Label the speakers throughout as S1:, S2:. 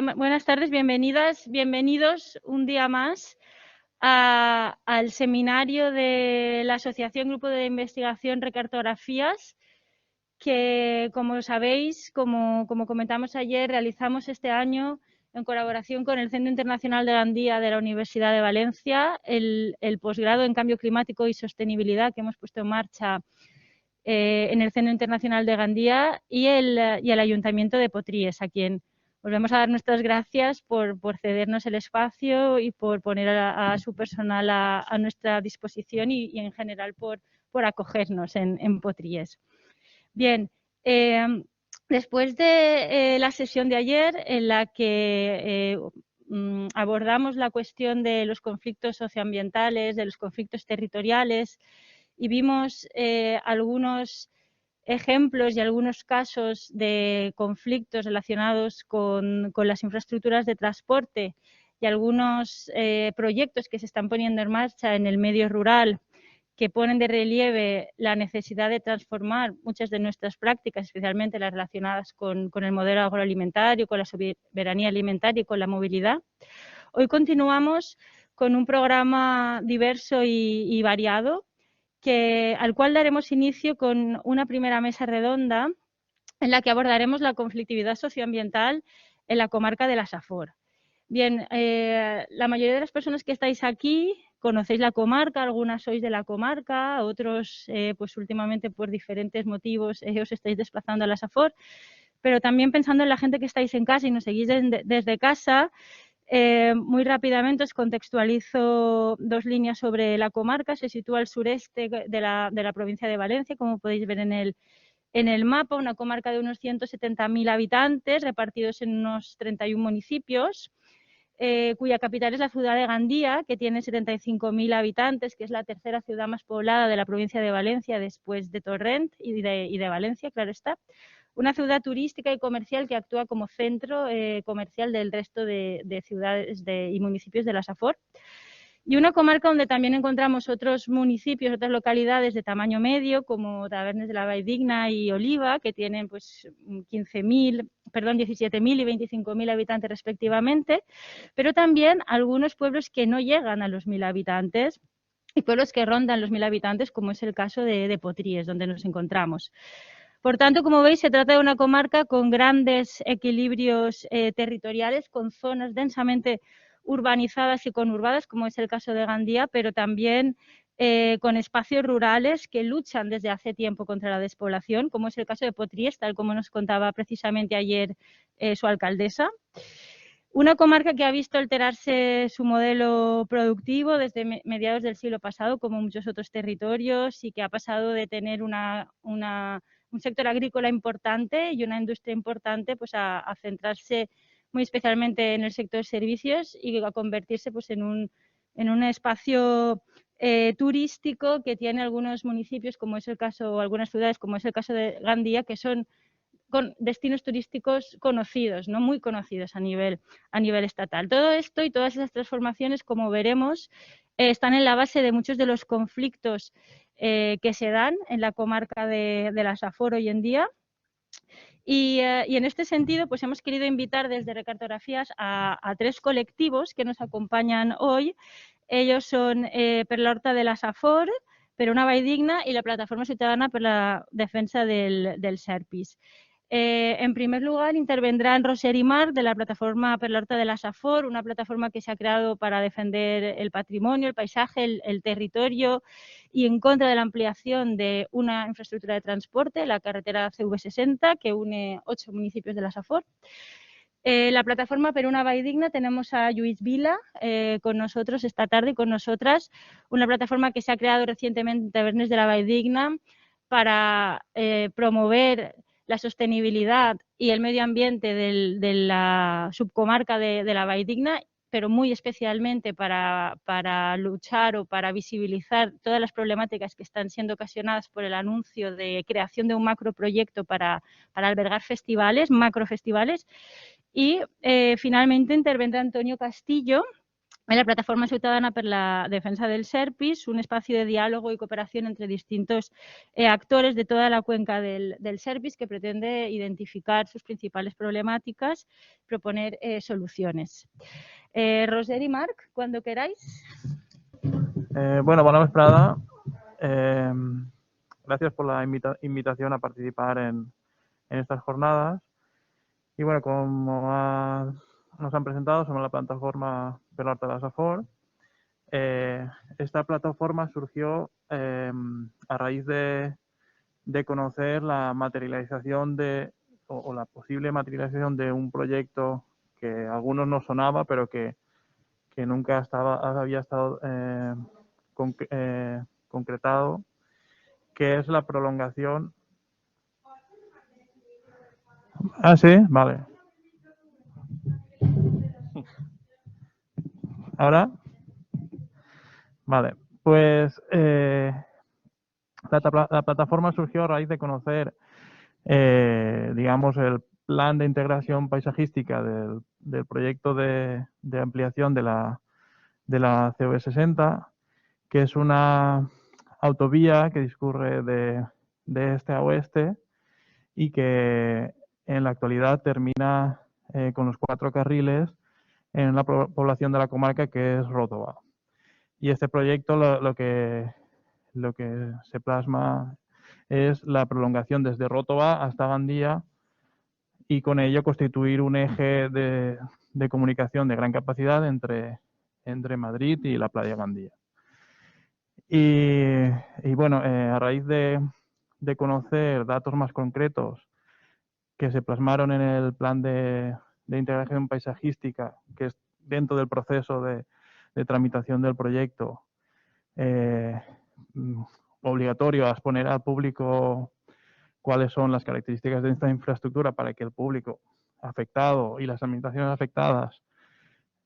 S1: Buenas tardes, bienvenidas, bienvenidos un día más al seminario de la Asociación Grupo de Investigación Recartografías, que, como sabéis, como comentamos ayer, realizamos este año en colaboración con el Centro Internacional de Gandía de la Universidad de Valencia, el posgrado en Cambio Climático y Sostenibilidad que hemos puesto en marcha en el Centro Internacional de Gandía y el Ayuntamiento de Potries, a quien volvemos a dar nuestras gracias por cedernos el espacio y por poner a su personal a nuestra disposición y en general por acogernos en Potries. Bien, después de la sesión de ayer en la que abordamos la cuestión de los conflictos socioambientales, de los conflictos territoriales y vimos algunos ejemplos y algunos casos de conflictos relacionados con las infraestructuras de transporte y algunos proyectos que se están poniendo en marcha en el medio rural que ponen de relieve la necesidad de transformar muchas de nuestras prácticas, especialmente las relacionadas con el modelo agroalimentario, con la soberanía alimentaria y con la movilidad. Hoy continuamos con un programa diverso y variado, al cual daremos inicio con una primera mesa redonda en la que abordaremos la conflictividad socioambiental en la comarca de la Safor. Bien, la mayoría de las personas que estáis aquí conocéis la comarca, algunas sois de la comarca, otros pues últimamente por diferentes motivos os estáis desplazando a la Safor, pero también pensando en la gente que estáis en casa y nos seguís desde casa, muy rápidamente os contextualizo dos líneas sobre la comarca. Se sitúa al sureste de la provincia de Valencia, como podéis ver en el mapa, una comarca de unos 170.000 habitantes repartidos en unos 31 municipios, cuya capital es la ciudad de Gandía, que tiene 75.000 habitantes, que es la tercera ciudad más poblada de la provincia de Valencia después de Torrent y de Valencia, claro está. Una ciudad turística y comercial que actúa como centro comercial del resto de ciudades y municipios de la Safor. Y una comarca donde también encontramos otros municipios, otras localidades de tamaño medio, como Tabernes de la Valldigna y Oliva, que tienen pues 17.000 y 25.000 habitantes respectivamente, pero también algunos pueblos que no llegan a los 1.000 habitantes y pueblos que rondan los 1.000 habitantes, como es el caso de Potries, donde nos encontramos. Por tanto, como veis, se trata de una comarca con grandes equilibrios territoriales, con zonas densamente urbanizadas y conurbadas, como es el caso de Gandía, pero también con espacios rurales que luchan desde hace tiempo contra la despoblación, como es el caso de Potries, tal como nos contaba precisamente ayer su alcaldesa. Una comarca que ha visto alterarse su modelo productivo desde mediados del siglo pasado, como muchos otros territorios, y que ha pasado de tener un sector agrícola importante y una industria importante pues a centrarse muy especialmente en el sector servicios y a convertirse pues en un espacio turístico que tiene algunos municipios, como es el caso, o algunas ciudades, como es el caso de Gandía, que son con destinos turísticos conocidos, no muy conocidos a nivel estatal. Todo esto y todas esas transformaciones, como veremos, están en la base de muchos de los conflictos que se dan en la comarca de la Safor hoy en día. Y en este sentido, pues hemos querido invitar desde Recartografías a tres colectivos que nos acompañan hoy. Ellos son Per la Horta de la Safor, Per una Valldigna y la Plataforma Ciutadana per la Defensa del Serpis. En primer lugar, intervendrán Roser y Marc de la plataforma Per la Horta de la Safor, una plataforma que se ha creado para defender el patrimonio, el paisaje, el territorio y en contra de la ampliación de una infraestructura de transporte, la carretera CV60, que une 8 municipios de la Safor. La plataforma Per una Valldigna tenemos a Lluís Vila con nosotros esta tarde y con nosotras, una plataforma que se ha creado recientemente en Tabernes de la Valldigna para promover la sostenibilidad y el medio ambiente de la subcomarca de la Valldigna, pero muy especialmente para luchar o para visibilizar todas las problemáticas que están siendo ocasionadas por el anuncio de creación de un macroproyecto para albergar macrofestivales. Y finalmente intervendrá Antonio Castillo, la Plataforma Ciutadana per la Defensa del Serpis, un espacio de diálogo y cooperación entre distintos actores de toda la cuenca del Serpis que pretende identificar sus principales problemáticas, proponer soluciones. Roser y Marc, cuando queráis.
S2: Bueno, bona vesprada. Gracias por la invitación a participar en estas jornadas. Y bueno, como nos han presentado, somos la plataforma per l'Horta de la Safor. Esta plataforma surgió a raíz de conocer la materialización o la posible materialización de un proyecto que a algunos nos sonaba, pero que nunca había estado concretado, que es la prolongación. Ah, sí, vale. ¿Ahora? Vale, pues la plataforma surgió a raíz de conocer, digamos, el plan de integración paisajística del proyecto de ampliación de la COE60, que es una autovía que discurre de este a oeste y que en la actualidad termina con los 4 carriles en la población de la comarca que es Ròtova. Y este proyecto lo que se plasma es la prolongación desde Ròtova hasta Gandía y con ello constituir un eje de comunicación de gran capacidad entre Madrid y la playa Gandía. Y bueno, a raíz de conocer datos más concretos que se plasmaron en el plan de integración paisajística, que es dentro del proceso de tramitación del proyecto, obligatorio a exponer al público cuáles son las características de esta infraestructura para que el público afectado y las administraciones afectadas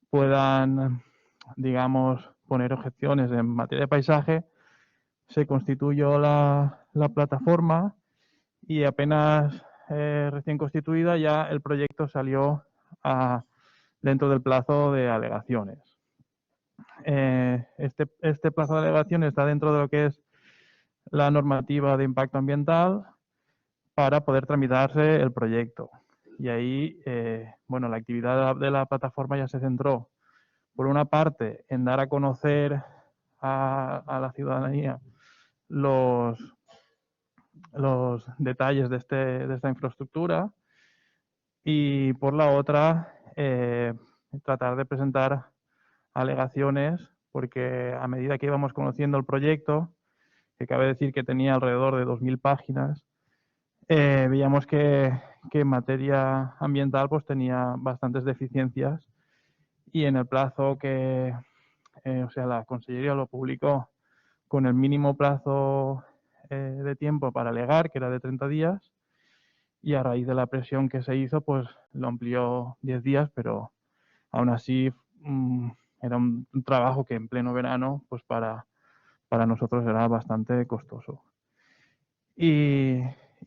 S2: puedan, digamos, poner objeciones en materia de paisaje. Se constituyó la plataforma y apenas recién constituida ya el proyecto salió dentro del plazo de alegaciones. Este plazo de alegaciones está dentro de lo que es la normativa de impacto ambiental para poder tramitarse el proyecto. Y ahí, bueno, la actividad de la plataforma ya se centró, por una parte, en dar a conocer a la ciudadanía los detalles de esta infraestructura y por la otra tratar de presentar alegaciones, porque a medida que íbamos conociendo el proyecto, que cabe decir que tenía alrededor de 2.000 páginas, veíamos que en materia ambiental pues tenía bastantes deficiencias y en el plazo que, o sea, la Consellería lo publicó con el mínimo plazo de tiempo para alegar, que era de 30 días, y a raíz de la presión que se hizo, pues lo amplió 10 días, pero aún así era un trabajo que en pleno verano, pues para nosotros era bastante costoso. Y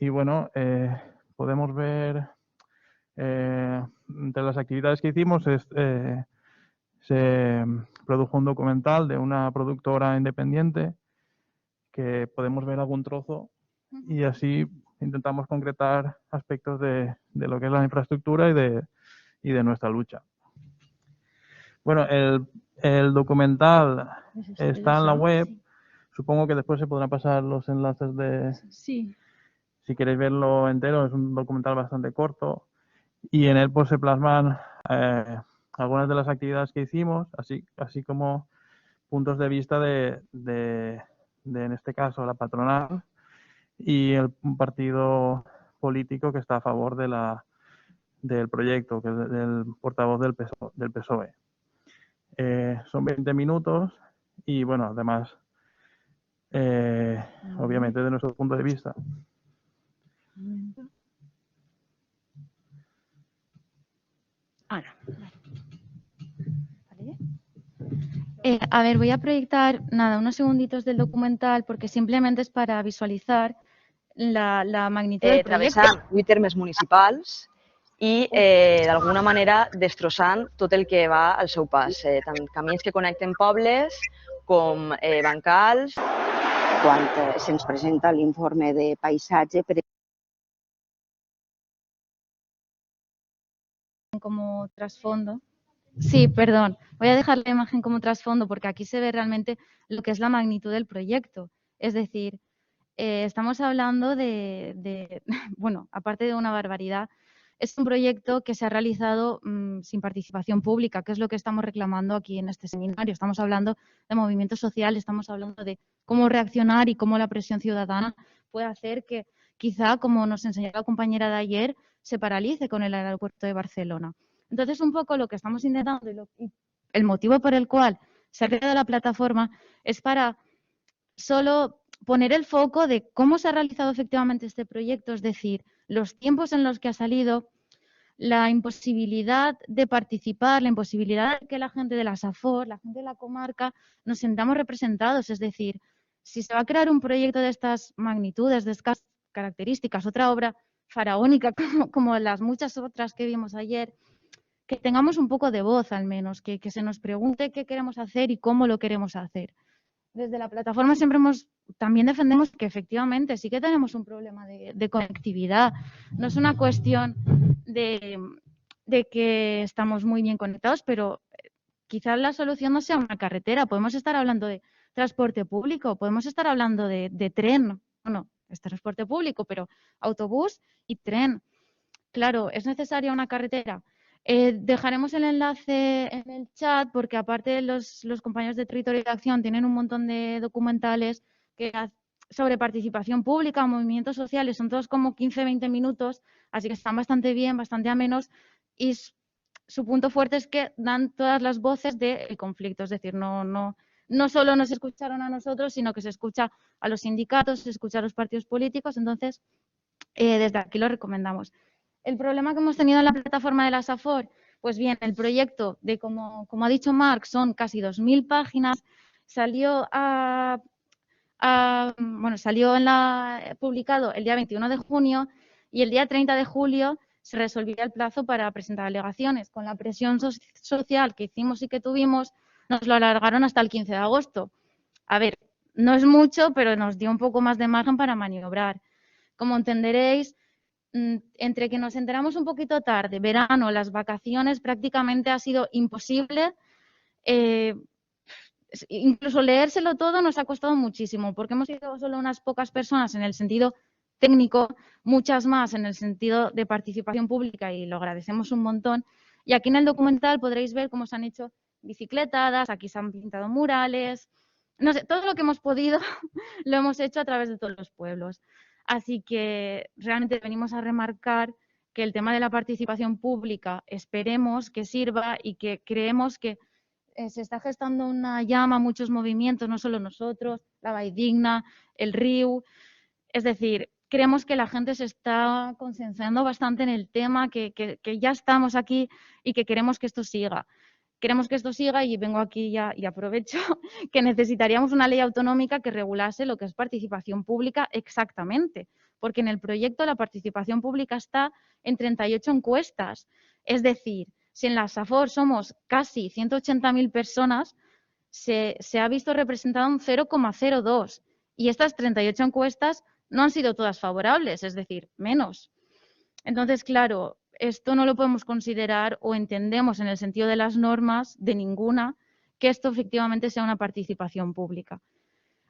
S2: bueno, podemos ver, entre las actividades que hicimos, se produjo un documental de una productora independiente que podemos ver algún trozo y así intentamos concretar aspectos de lo que es la infraestructura y de nuestra lucha. Bueno, el documental está en la web. Sí. Supongo que después se podrán pasar los enlaces
S1: Sí.
S2: Si queréis verlo entero, es un documental bastante corto y en él pues se plasman algunas de las actividades que hicimos, así como puntos de vista de en este caso, la patronal y un partido político que está a favor del proyecto, que es el portavoz del PSOE. Son 20 minutos y, bueno, además, obviamente, de nuestro punto de vista.
S3: A ver, voy a proyectar, unos segunditos del documental porque simplemente es para visualizar la magnitud del proyecto.
S4: Travessant 8 termes municipals i d'alguna manera destrossant tot el que va al seu pas, tant camins que connecten pobles com bancals.
S5: Quan se'ns presenta l'informe de paisatge,
S3: como trasfondo. Sí, perdón. Voy a dejar la imagen como trasfondo porque aquí se ve realmente lo que es la magnitud del proyecto. Es decir, estamos hablando bueno, aparte de una barbaridad, es un proyecto que se ha realizado sin participación pública, que es lo que estamos reclamando aquí en este seminario. Estamos hablando de movimiento social, estamos hablando de cómo reaccionar y cómo la presión ciudadana puede hacer que quizá, como nos enseñó la compañera de ayer, se paralice con el aeropuerto de Barcelona. Entonces, un poco lo que estamos intentando y el motivo por el cual se ha creado la plataforma es para solo poner el foco de cómo se ha realizado efectivamente este proyecto, es decir, los tiempos en los que ha salido, la imposibilidad de participar, la imposibilidad de que la gente de la SAFOR, la gente de la comarca, nos sintamos representados. Es decir, si se va a crear un proyecto de estas magnitudes, de estas características, otra obra faraónica como las muchas otras que vimos ayer, que tengamos un poco de voz al menos, que se nos pregunte qué queremos hacer y cómo lo queremos hacer. Desde la plataforma también defendemos que efectivamente sí que tenemos un problema de conectividad. No es una cuestión de que estamos muy bien conectados, pero quizás la solución no sea una carretera. Podemos estar hablando de transporte público, podemos estar hablando de tren. Bueno, es transporte público, pero autobús y tren. Claro, ¿es necesaria una carretera? Dejaremos el enlace en el chat porque aparte los compañeros de Territorio de Acción tienen un montón de documentales sobre participación pública, movimientos sociales, son todos como 15-20 minutos, así que están bastante bien, bastante amenos y su punto fuerte es que dan todas las voces del conflicto, es decir, no solo nos escucharon a nosotros, sino que se escucha a los sindicatos, se escucha a los partidos políticos, entonces desde aquí lo recomendamos. El problema que hemos tenido en la plataforma de la SAFOR, pues bien, el proyecto de, como ha dicho Marc, son casi 2.000 páginas, salió publicado el día 21 de junio y el día 30 de julio se resolvía el plazo para presentar alegaciones. Con la presión social que hicimos y que tuvimos, nos lo alargaron hasta el 15 de agosto. A ver, no es mucho, pero nos dio un poco más de margen para maniobrar. Como entenderéis, entre que nos enteramos un poquito tarde, verano, las vacaciones, prácticamente ha sido imposible. Incluso leérselo todo nos ha costado muchísimo, porque hemos sido solo unas pocas personas en el sentido técnico, muchas más en el sentido de participación pública y lo agradecemos un montón. Y aquí en el documental podréis ver cómo se han hecho bicicletadas, aquí se han pintado murales, no sé, todo lo que hemos podido lo hemos hecho a través de todos los pueblos. Así que realmente venimos a remarcar que el tema de la participación pública esperemos que sirva y que creemos que se está gestando una llama, muchos movimientos, no solo nosotros, la Valldigna, el RIU. Es decir, creemos que la gente se está concienciando bastante en el tema, que ya estamos aquí y que queremos que esto siga. Queremos que esto siga y vengo aquí ya y aprovecho que necesitaríamos una ley autonómica que regulase lo que es participación pública exactamente, porque en el proyecto la participación pública está en 38 encuestas. Es decir, si en la SAFOR somos casi 180.000 personas, se ha visto representado un 0,02 y estas 38 encuestas no han sido todas favorables, es decir, menos. Entonces, claro, esto no lo podemos considerar o entendemos en el sentido de las normas, de ninguna, que esto efectivamente sea una participación pública.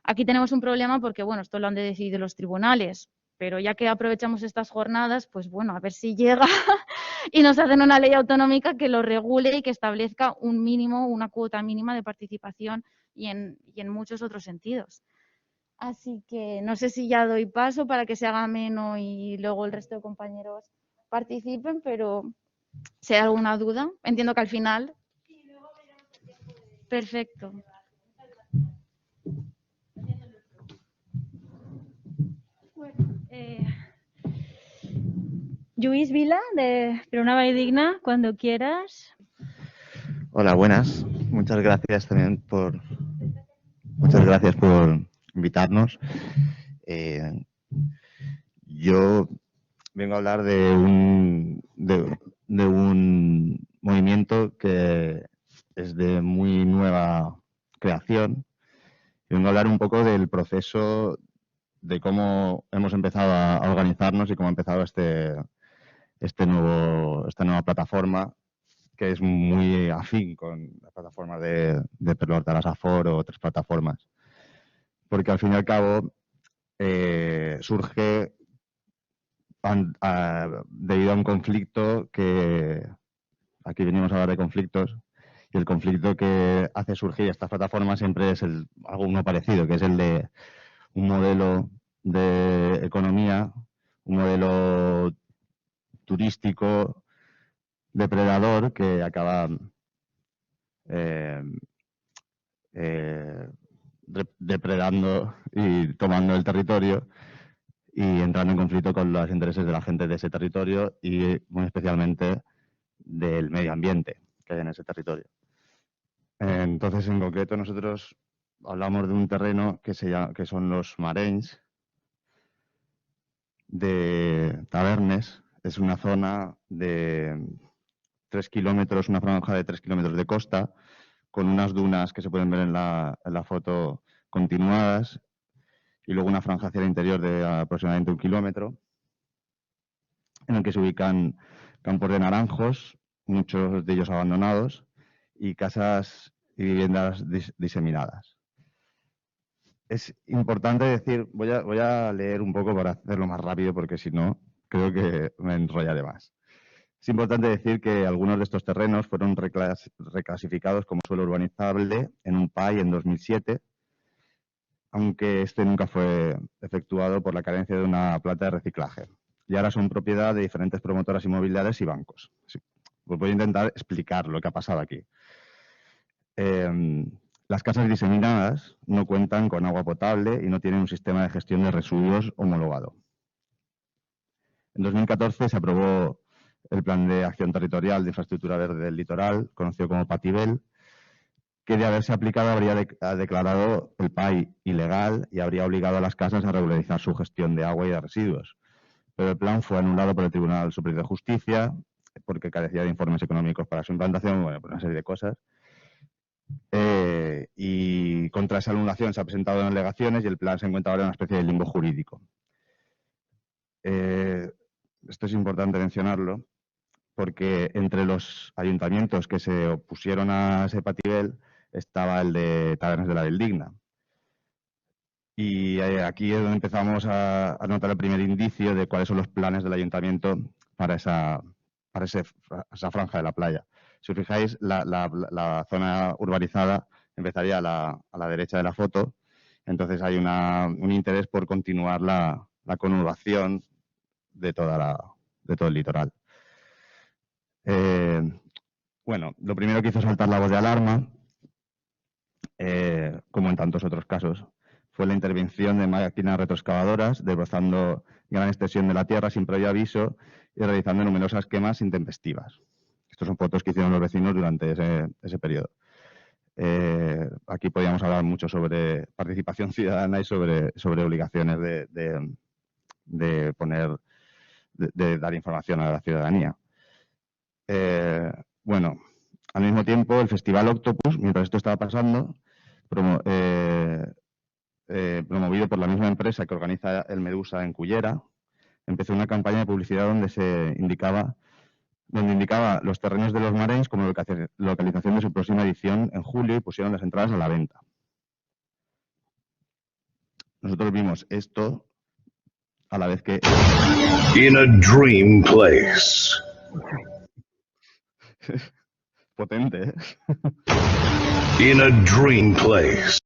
S3: Aquí tenemos un problema porque, bueno, esto lo han de decidir los tribunales, pero ya que aprovechamos estas jornadas, pues bueno, a ver si llega y nos hacen una ley autonómica que lo regule y que establezca un mínimo, una cuota mínima de participación y en muchos otros sentidos. Así que no sé si ya doy paso para que se haga ameno y luego el resto de compañeros participen, pero si hay alguna duda, entiendo que al final. Perfecto.
S1: Lluís Vila, de Una Valldigna, cuando quieras.
S6: Hola, buenas. Muchas gracias también por invitarnos. Yo vengo a hablar de documento que es de muy nueva creación. Y vengo a hablar un poco del proceso de cómo hemos empezado a organizarnos y cómo ha empezado esta nueva plataforma, que es muy afín con la plataforma de Pelor de Asafor o otras plataformas. Porque al fin y al cabo surge debido a un conflicto que, aquí venimos a hablar de conflictos, y el conflicto que hace surgir esta plataforma siempre es algo uno parecido, que es el de un modelo de economía, un modelo turístico depredador que acaba depredando y tomando el territorio y entrando en conflicto con los intereses de la gente de ese territorio y muy especialmente del medio ambiente que hay en ese territorio. Entonces, en concreto, nosotros hablamos de un terreno que son los Marenys de Tavernes. Es una zona de 3 kilómetros, una franja de 3 kilómetros de costa, con unas dunas que se pueden ver en la foto continuadas, y luego una franja hacia el interior de aproximadamente 1 kilómetro, en el que se ubican campos de naranjos, muchos de ellos abandonados, y casas y viviendas diseminadas. Es importante decir, voy a leer un poco para hacerlo más rápido, porque si no, creo que me enrollaré más. Es importante decir que algunos de estos terrenos fueron reclasificados como suelo urbanizable en un PAI en 2007, aunque este nunca fue efectuado por la carencia de una planta de reciclaje. Y ahora son propiedad de diferentes promotoras inmobiliarias y bancos. Sí. Pues voy a intentar explicar lo que ha pasado aquí. Las casas diseminadas no cuentan con agua potable y no tienen un sistema de gestión de residuos homologado. En 2014 se aprobó el Plan de Acción Territorial de Infraestructura Verde del Litoral, conocido como PATIBEL, que de haberse aplicado habría declarado el PAI ilegal y habría obligado a las casas a regularizar su gestión de agua y de residuos. Pero el plan fue anulado por el Tribunal Superior de Justicia porque carecía de informes económicos para su implantación, bueno, por una serie de cosas. Y contra esa anulación se ha presentado en alegaciones y el plan se encuentra ahora en una especie de limbo jurídico. Esto es importante mencionarlo porque entre los ayuntamientos que se opusieron a ese PATIBEL estaba el de Tabernes de la Valldigna. Y aquí es donde empezamos a notar el primer indicio de cuáles son los planes del ayuntamiento para esa franja de la playa. Si os fijáis, la zona urbanizada empezaría a la derecha de la foto, entonces hay un interés por continuar la conurbación de todo el litoral. Bueno, lo primero que hizo saltar la voz de alarma, como en tantos otros casos, fue la intervención de máquinas retroexcavadoras, desbrozando gran extensión de la tierra sin previo aviso y realizando numerosas quemas intempestivas. Estas son fotos que hicieron los vecinos durante ese periodo. Aquí podríamos hablar mucho sobre participación ciudadana y sobre obligaciones de dar información a la ciudadanía. Bueno, al mismo tiempo, el Festival Octopus, mientras esto estaba pasando, promovido por la misma empresa que organiza el Medusa en Cullera, empezó una campaña de publicidad donde indicaba los terrenos de los Marenys como localización de su próxima edición en julio y pusieron las entradas a la venta. Nosotros vimos esto a la vez que...
S7: In a dream place.
S6: Potente, ¿eh?
S7: In a dream place.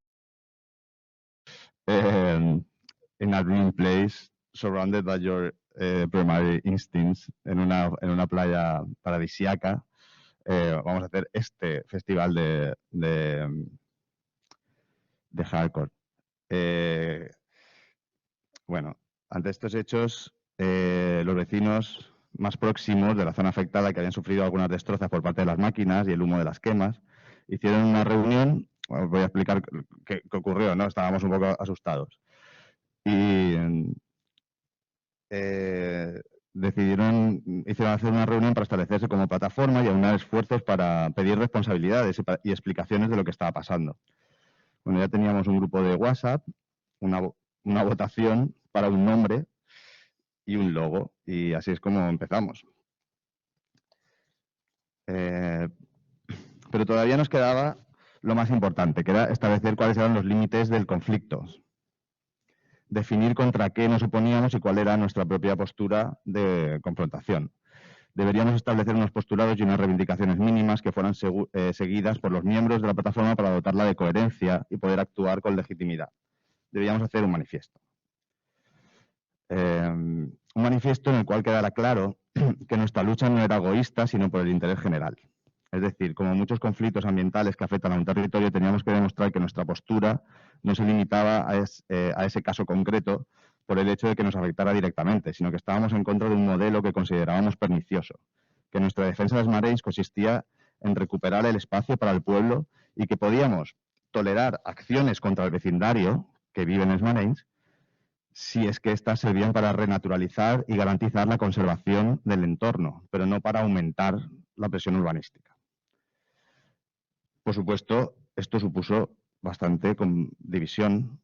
S6: In a dream place, surrounded by your primary instincts, en una playa paradisíaca, vamos a hacer este festival de hardcore. Bueno, ante estos hechos, los vecinos más próximos de la zona afectada, que habían sufrido algunas destrozas por parte de las máquinas y el humo de las quemas, hicieron una reunión. Os voy a explicar qué ocurrió, ¿no? Estábamos un poco asustados. Y hicieron hacer una reunión para establecerse como plataforma y aunar esfuerzos para pedir responsabilidades y explicaciones de lo que estaba pasando. Bueno, ya teníamos un grupo de WhatsApp, una votación para un nombre y un logo, y así es como empezamos. Pero todavía nos quedaba lo más importante, que era establecer cuáles eran los límites del conflicto, definir contra qué nos oponíamos y cuál era nuestra propia postura de confrontación. Deberíamos establecer unos postulados y unas reivindicaciones mínimas que fueran seguidas por los miembros de la plataforma para dotarla de coherencia y poder actuar con legitimidad. Deberíamos hacer un manifiesto. Un manifiesto en el cual quedara claro que nuestra lucha no era egoísta, sino por el interés general. Es decir, como muchos conflictos ambientales que afectan a un territorio, teníamos que demostrar que nuestra postura no se limitaba a ese caso concreto por el hecho de que nos afectara directamente, sino que estábamos en contra de un modelo que considerábamos pernicioso, que nuestra defensa de los marais consistía en recuperar el espacio para el pueblo y que podíamos tolerar acciones contra el vecindario que vive en els marais si es que éstas servían para renaturalizar y garantizar la conservación del entorno, pero no para aumentar la presión urbanística. Por supuesto, esto supuso bastante división,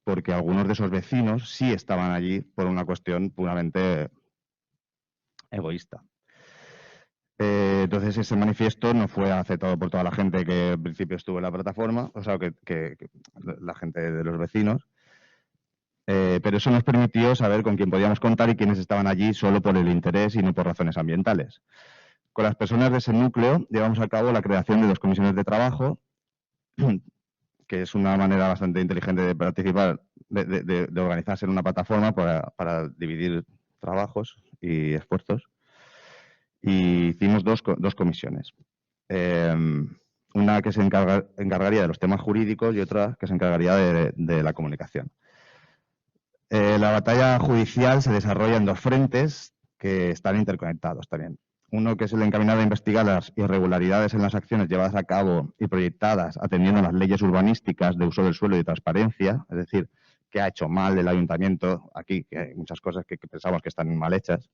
S6: porque algunos de esos vecinos sí estaban allí por una cuestión puramente egoísta. Entonces, ese manifiesto no fue aceptado por toda la gente que en principio estuvo en la plataforma, o sea, que la gente de los vecinos, pero eso nos permitió saber con quién podíamos contar y quiénes estaban allí solo por el interés y no por razones ambientales. Con las personas de ese núcleo llevamos a cabo la creación de 2 comisiones de trabajo, que es una manera bastante inteligente de participar, de organizarse en una plataforma para dividir trabajos y esfuerzos. Y hicimos dos comisiones. Una que se encargaría de los temas jurídicos y otra que se encargaría de la comunicación. La batalla judicial se desarrolla en 2 frentes que están interconectados también. Uno que es el encaminado a investigar las irregularidades en las acciones llevadas a cabo y proyectadas atendiendo a las leyes urbanísticas de uso del suelo y de transparencia, es decir, qué ha hecho mal el ayuntamiento aquí, que hay muchas cosas que pensamos que están mal hechas.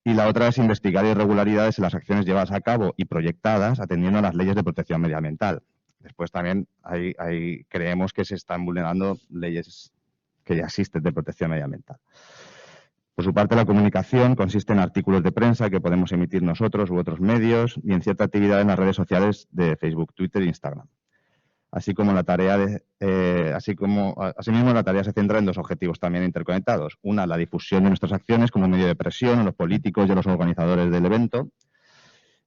S6: Y la otra es investigar irregularidades en las acciones llevadas a cabo y proyectadas atendiendo a las leyes de protección medioambiental. Después también creemos que se están vulnerando leyes que ya existen de protección medioambiental. Por su parte, la comunicación consiste en artículos de prensa que podemos emitir nosotros u otros medios y en cierta actividad en las redes sociales de Facebook, Twitter e Instagram. Asimismo, la tarea se centra en 2 objetivos también interconectados. Una, la difusión de nuestras acciones como medio de presión a los políticos y a los organizadores del evento.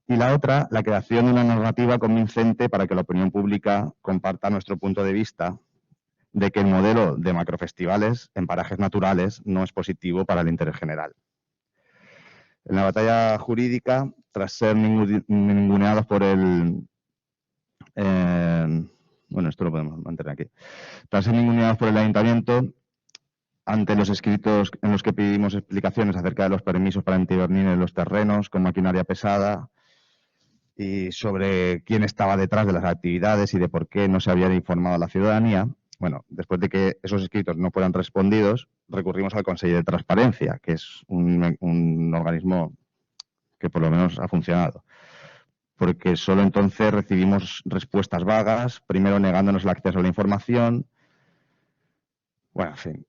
S6: Y la otra, la creación de una normativa convincente para que la opinión pública comparta nuestro punto de vista de que el modelo de macrofestivales en parajes naturales no es positivo para el interés general. En la batalla jurídica, tras ser ninguneados por el... bueno, esto lo podemos mantener aquí. Tras ser ninguneados por el ayuntamiento, ante los escritos en los que pedimos explicaciones acerca de los permisos para intervenir en los terrenos con maquinaria pesada y sobre quién estaba detrás de las actividades y de por qué no se había informado a la ciudadanía, bueno, después de que esos escritos no fueran respondidos, recurrimos al Consejo de Transparencia, que es un organismo que por lo menos ha funcionado. Porque solo entonces recibimos respuestas vagas, primero negándonos el acceso a la información. Bueno, en fin,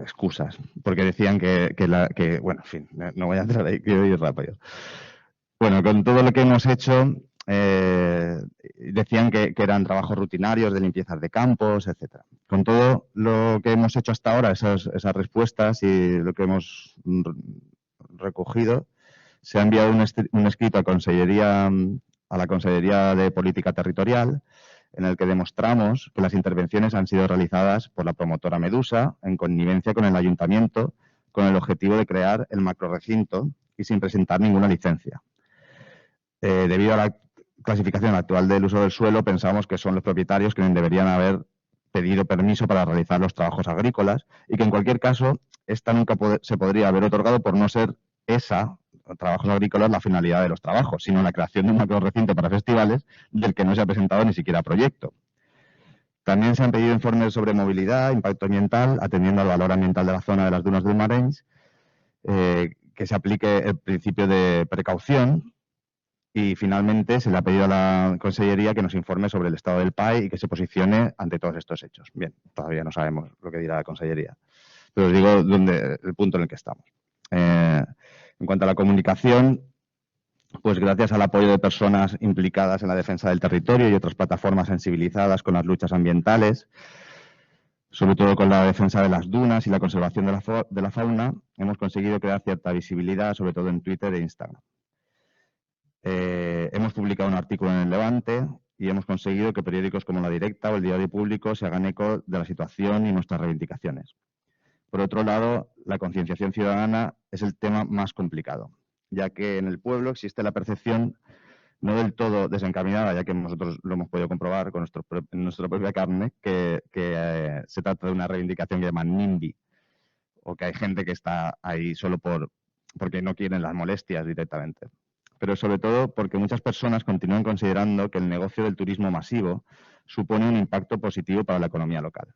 S6: excusas, porque decían bueno, en fin, no voy a entrar ahí, quiero ir rápido. Bueno, con todo lo que hemos hecho, decían que eran trabajos rutinarios de limpiezas de campos, etcétera. Con todo lo que hemos hecho hasta ahora, esas respuestas y lo que hemos recogido, se ha enviado un escrito a la Consellería de Política Territorial en el que demostramos que las intervenciones han sido realizadas por la promotora Medusa en connivencia con el Ayuntamiento con el objetivo de crear el macrorrecinto y sin presentar ninguna licencia. Debido a la clasificación actual del uso del suelo, pensamos que son los propietarios quienes deberían haber pedido permiso para realizar los trabajos agrícolas y que en cualquier caso esta nunca se podría haber otorgado por no ser trabajos agrícolas, la finalidad de los trabajos, sino la creación de un macrorrecinto para festivales del que no se ha presentado ni siquiera proyecto. También se han pedido informes sobre movilidad, impacto ambiental, atendiendo al valor ambiental de la zona de las dunas del Marenys que se aplique el principio de precaución. Y finalmente se le ha pedido a la Consellería que nos informe sobre el estado del PAI y que se posicione ante todos estos hechos. Bien, todavía no sabemos lo que dirá la Consellería, pero os digo el punto en el que estamos. En cuanto a la comunicación, pues gracias al apoyo de personas implicadas en la defensa del territorio y otras plataformas sensibilizadas con las luchas ambientales, sobre todo con la defensa de las dunas y la conservación de la fauna, hemos conseguido crear cierta visibilidad, sobre todo en Twitter e Instagram. Hemos publicado un artículo en El Levante y hemos conseguido que periódicos como La Directa o El Diario Público se hagan eco de la situación y nuestras reivindicaciones. Por otro lado, la concienciación ciudadana es el tema más complicado, ya que en el pueblo existe la percepción no del todo desencaminada, ya que nosotros lo hemos podido comprobar con nuestra propia carne, que se trata de una reivindicación que llaman NIMBY, o que hay gente que está ahí solo porque no quieren las molestias directamente. Pero sobre todo porque muchas personas continúan considerando que el negocio del turismo masivo supone un impacto positivo para la economía local.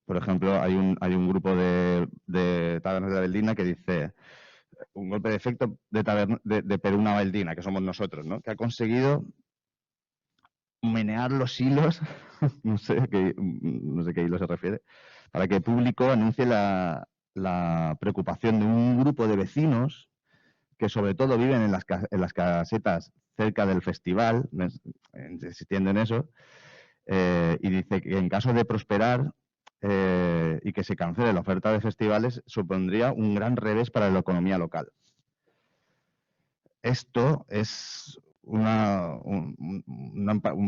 S6: Por ejemplo, hay un grupo de tabernas de Abeldina que dice un golpe de efecto de Peruna Abeldina, que somos nosotros, ¿no? Que ha conseguido menear los hilos, no sé qué hilo se refiere, para que el público anuncie la preocupación de un grupo de vecinos que sobre todo viven en las casetas cerca del festival, insistiendo en eso, y dice que en caso de prosperar y que se cancele la oferta de festivales, supondría un gran revés para la economía local. Esto es un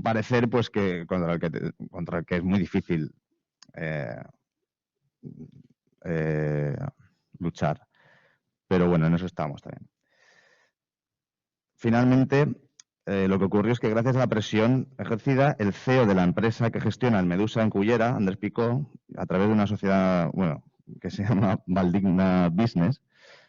S6: parecer pues contra el que es muy difícil luchar. Pero bueno, en eso estamos también. Finalmente, lo que ocurrió es que gracias a la presión ejercida, el CEO de la empresa que gestiona el Medusa en Cullera, Andrés Picó, a través de una sociedad que se llama Valdigna Business,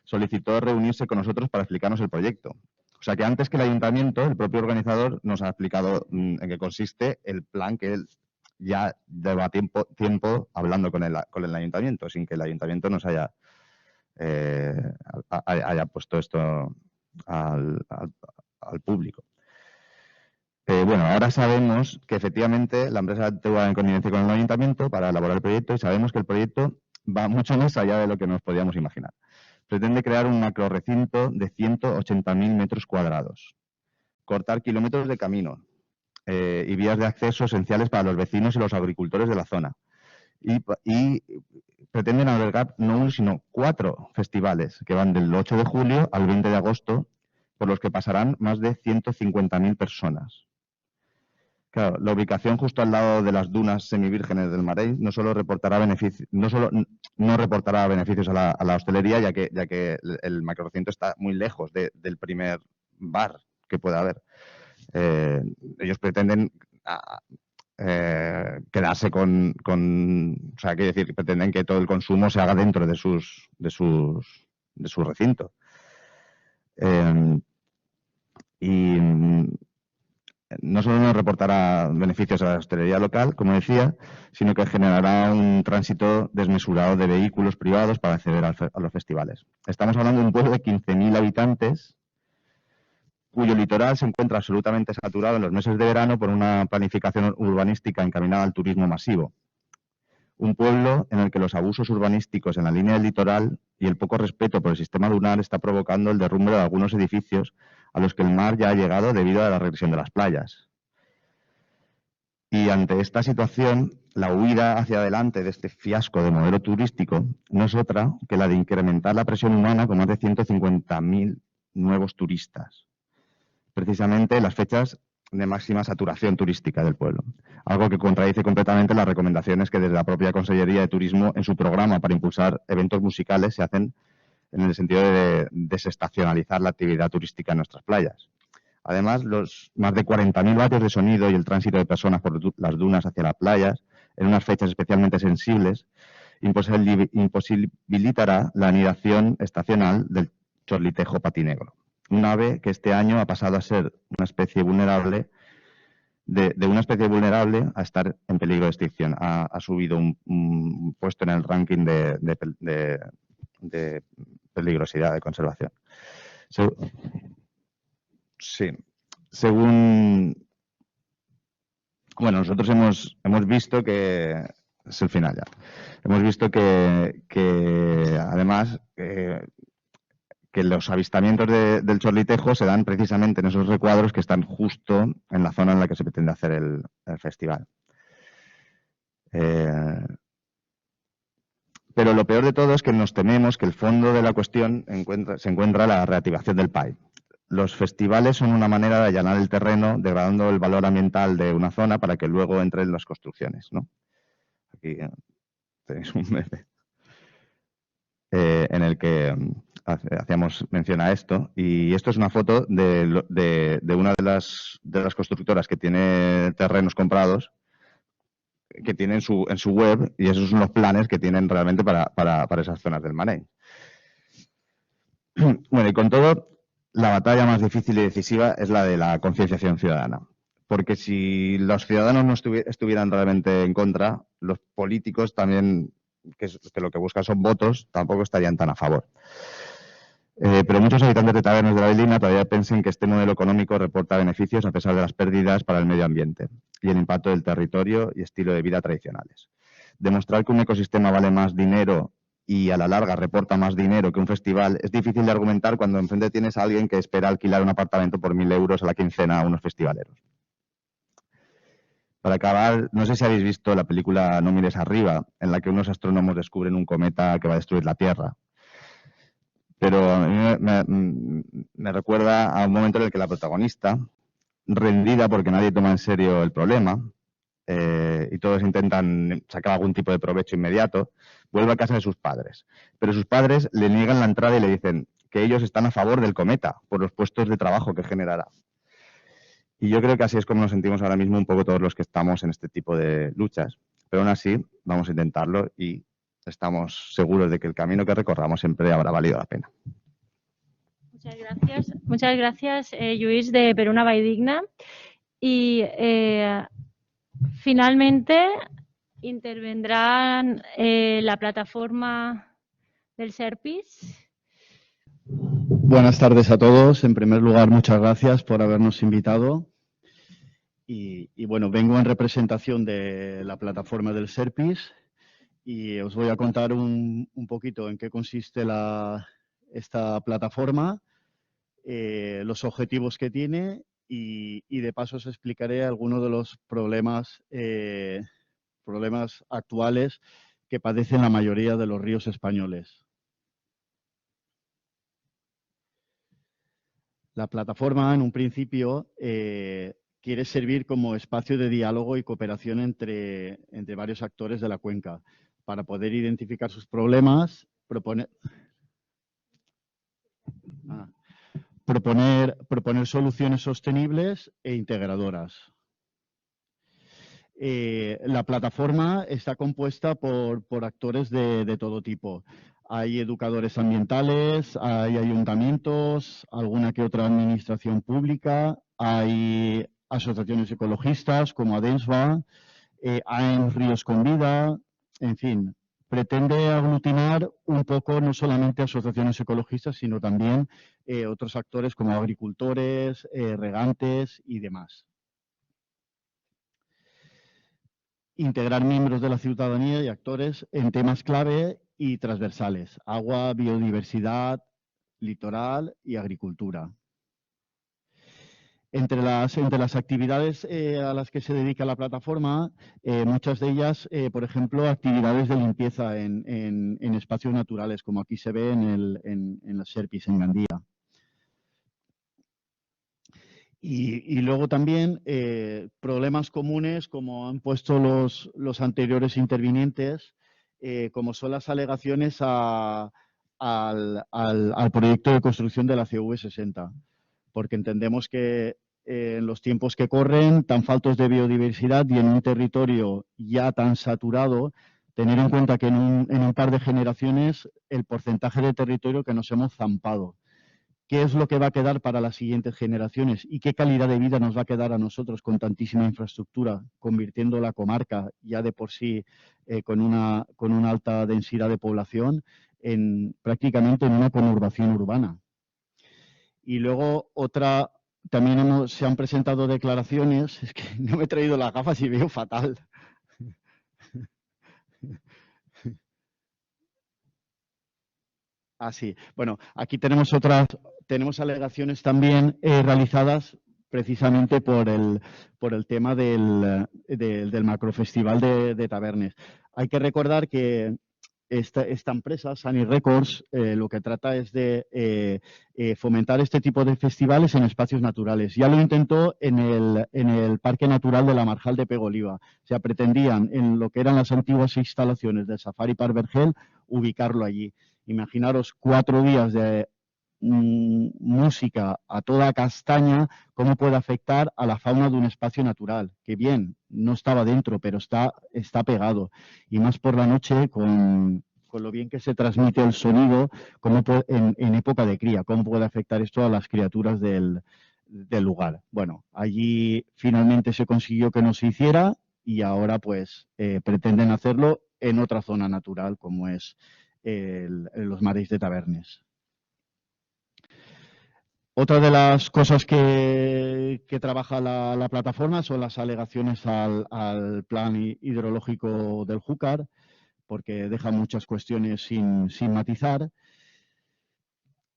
S6: solicitó reunirse con nosotros para explicarnos el proyecto. O sea que antes que el ayuntamiento, el propio organizador nos ha explicado en qué consiste el plan que él ya lleva tiempo hablando con el ayuntamiento, sin que el ayuntamiento nos haya puesto esto al público. Bueno, ahora sabemos que efectivamente la empresa actúa en connivencia con el ayuntamiento para elaborar el proyecto y sabemos que el proyecto va mucho más allá de lo que nos podíamos imaginar. Pretende crear un macrorrecinto de 180.000 metros cuadrados, cortar kilómetros de camino y vías de acceso esenciales para los vecinos y los agricultores de la zona. Y pretenden albergar no uno, sino 4 festivales que van del 8 de julio al 20 de agosto, por los que pasarán más de 150.000 personas. Claro, la ubicación justo al lado de las dunas semivírgenes del Marell no solo reportará beneficios, no reportará beneficios a la hostelería, ya que el macrorecinto está muy lejos del primer bar que pueda haber. Ellos pretenden quedarse con o sea, quiere decir, pretenden que todo el consumo se haga dentro de su recinto. Y no solo nos reportará beneficios a la hostelería local, como decía, sino que generará un tránsito desmesurado de vehículos privados para acceder a los festivales. Estamos hablando de un pueblo de 15.000 habitantes, cuyo litoral se encuentra absolutamente saturado en los meses de verano por una planificación urbanística encaminada al turismo masivo. Un pueblo en el que los abusos urbanísticos en la línea del litoral y el poco respeto por el sistema dunar está provocando el derrumbe de algunos edificios a los que el mar ya ha llegado debido a la regresión de las playas. Y ante esta situación, la huida hacia adelante de este fiasco de modelo turístico no es otra que la de incrementar la presión humana con más de 150.000 nuevos turistas. Precisamente en las fechas de máxima saturación turística del pueblo. Algo que contradice completamente las recomendaciones que desde la propia Consellería de Turismo en su programa para impulsar eventos musicales se hacen en el sentido de desestacionalizar la actividad turística en nuestras playas. Además, los más de 40.000 vatios de sonido y el tránsito de personas por las dunas hacia las playas, en unas fechas especialmente sensibles, imposibilitará la anidación estacional del chorlitejo patinegro. Un ave que este año ha pasado a ser una especie vulnerable, de una especie vulnerable a estar en peligro de extinción. Ha subido un puesto en el ranking de peligrosidad de conservación. Sí, según... Bueno, nosotros hemos visto que... Es el final ya. Hemos visto que además, que los avistamientos del chorlitejo se dan precisamente en esos recuadros que están justo en la zona en la que se pretende hacer el festival. Pero lo peor de todo es que nos tememos que el fondo de la cuestión se encuentra la reactivación del PAI. Los festivales son una manera de allanar el terreno, degradando el valor ambiental de una zona para que luego entren las construcciones, ¿no? Aquí tenéis un meme en el que hacíamos mención a esto. Y esto es una foto de una de las constructoras que tiene terrenos comprados, que tiene en su web, y esos son los planes que tienen realmente para esas zonas del Maresme. Bueno, y con todo, la batalla más difícil y decisiva es la de la concienciación ciudadana. Porque si los ciudadanos no estuvieran realmente en contra, los políticos también, que lo que buscan son votos, tampoco estarían tan a favor. Pero muchos habitantes de Tabernes de la Vellina todavía piensan que este modelo económico reporta beneficios a pesar de las pérdidas para el medio ambiente y el impacto del territorio y estilo de vida tradicionales. Demostrar que un ecosistema vale más dinero y a la larga reporta más dinero que un festival es difícil de argumentar cuando enfrente tienes a alguien que espera alquilar un apartamento por 1.000 euros a la quincena a unos festivaleros. Para acabar, no sé si habéis visto la película No mires arriba, en la que unos astrónomos descubren un cometa que va a destruir la Tierra. Pero a mí me recuerda a un momento en el que la protagonista, rendida porque nadie toma en serio el problema y todos intentan sacar algún tipo de provecho inmediato, vuelve a casa de sus padres. Pero sus padres le niegan la entrada y le dicen que ellos están a favor del cometa por los puestos de trabajo que generará. Y yo creo que así es como nos sentimos ahora mismo un poco todos los que estamos en este tipo de luchas. Pero aún así, vamos a intentarlo y estamos seguros de que el camino que recorramos siempre habrá valido la pena.
S1: Muchas gracias, Lluís, de Per una Vall Digna. Y finalmente intervendrán la plataforma del SERPIS.
S8: Buenas tardes a todos. En primer lugar, muchas gracias por habernos invitado. Y bueno, vengo en representación de la plataforma del SERPIS y os voy a contar un poquito en qué consiste esta plataforma, los objetivos que tiene y de paso os explicaré algunos de los problemas actuales que padecen la mayoría de los ríos españoles. La plataforma, en un principio, quiere servir como espacio de diálogo y cooperación entre varios actores de la cuenca para poder identificar sus problemas, proponer soluciones sostenibles e integradoras. La plataforma está compuesta por actores de todo tipo. Hay educadores ambientales, hay ayuntamientos, alguna que otra administración pública, hay asociaciones ecologistas como Adensva, hay Ríos con Vida, en fin. Pretende aglutinar un poco no solamente asociaciones ecologistas, sino también otros actores como agricultores, regantes y demás. Integrar miembros de la ciudadanía y actores en temas clave y transversales: agua, biodiversidad, litoral y agricultura. Entre las actividades a las que se dedica la plataforma, muchas de ellas, por ejemplo, actividades de limpieza en espacios naturales, como aquí se ve en la SERPIS en Gandía. Y luego también problemas comunes, como han puesto los anteriores intervinientes, como son las alegaciones al proyecto de construcción de la CV60, porque entendemos que en los tiempos que corren, tan faltos de biodiversidad y en un territorio ya tan saturado, tener en cuenta que en un par de generaciones el porcentaje de territorio que nos hemos zampado. ¿Qué es lo que va a quedar para las siguientes generaciones y qué calidad de vida nos va a quedar a nosotros con tantísima infraestructura, convirtiendo la comarca ya de por sí con una alta densidad de población prácticamente en una conurbación urbana. Y luego también se han presentado declaraciones, es que no me he traído las gafas y veo fatal. Sí. Bueno, aquí tenemos alegaciones también realizadas precisamente por el tema del macrofestival de Tabernes. Hay que recordar que esta empresa, Sunny Records, lo que trata es de fomentar este tipo de festivales en espacios naturales. Ya lo intentó en el Parque Natural de la Marjal de Pego-Oliva. O sea, pretendían en lo que eran las antiguas instalaciones del Safari Park Vergel ubicarlo allí. Imaginaros 4 días de música a toda castaña, cómo puede afectar a la fauna de un espacio natural, que bien, no estaba dentro, pero está pegado. Y más por la noche, con lo bien que se transmite el sonido en época de cría, cómo puede afectar esto a las criaturas del lugar. Bueno, allí finalmente se consiguió que no se hiciera y ahora pues pretenden hacerlo en otra zona natural, como es los mares de Tabernes. Otra de las cosas que trabaja la plataforma son las alegaciones al plan hidrológico del Júcar, porque deja muchas cuestiones sin matizar.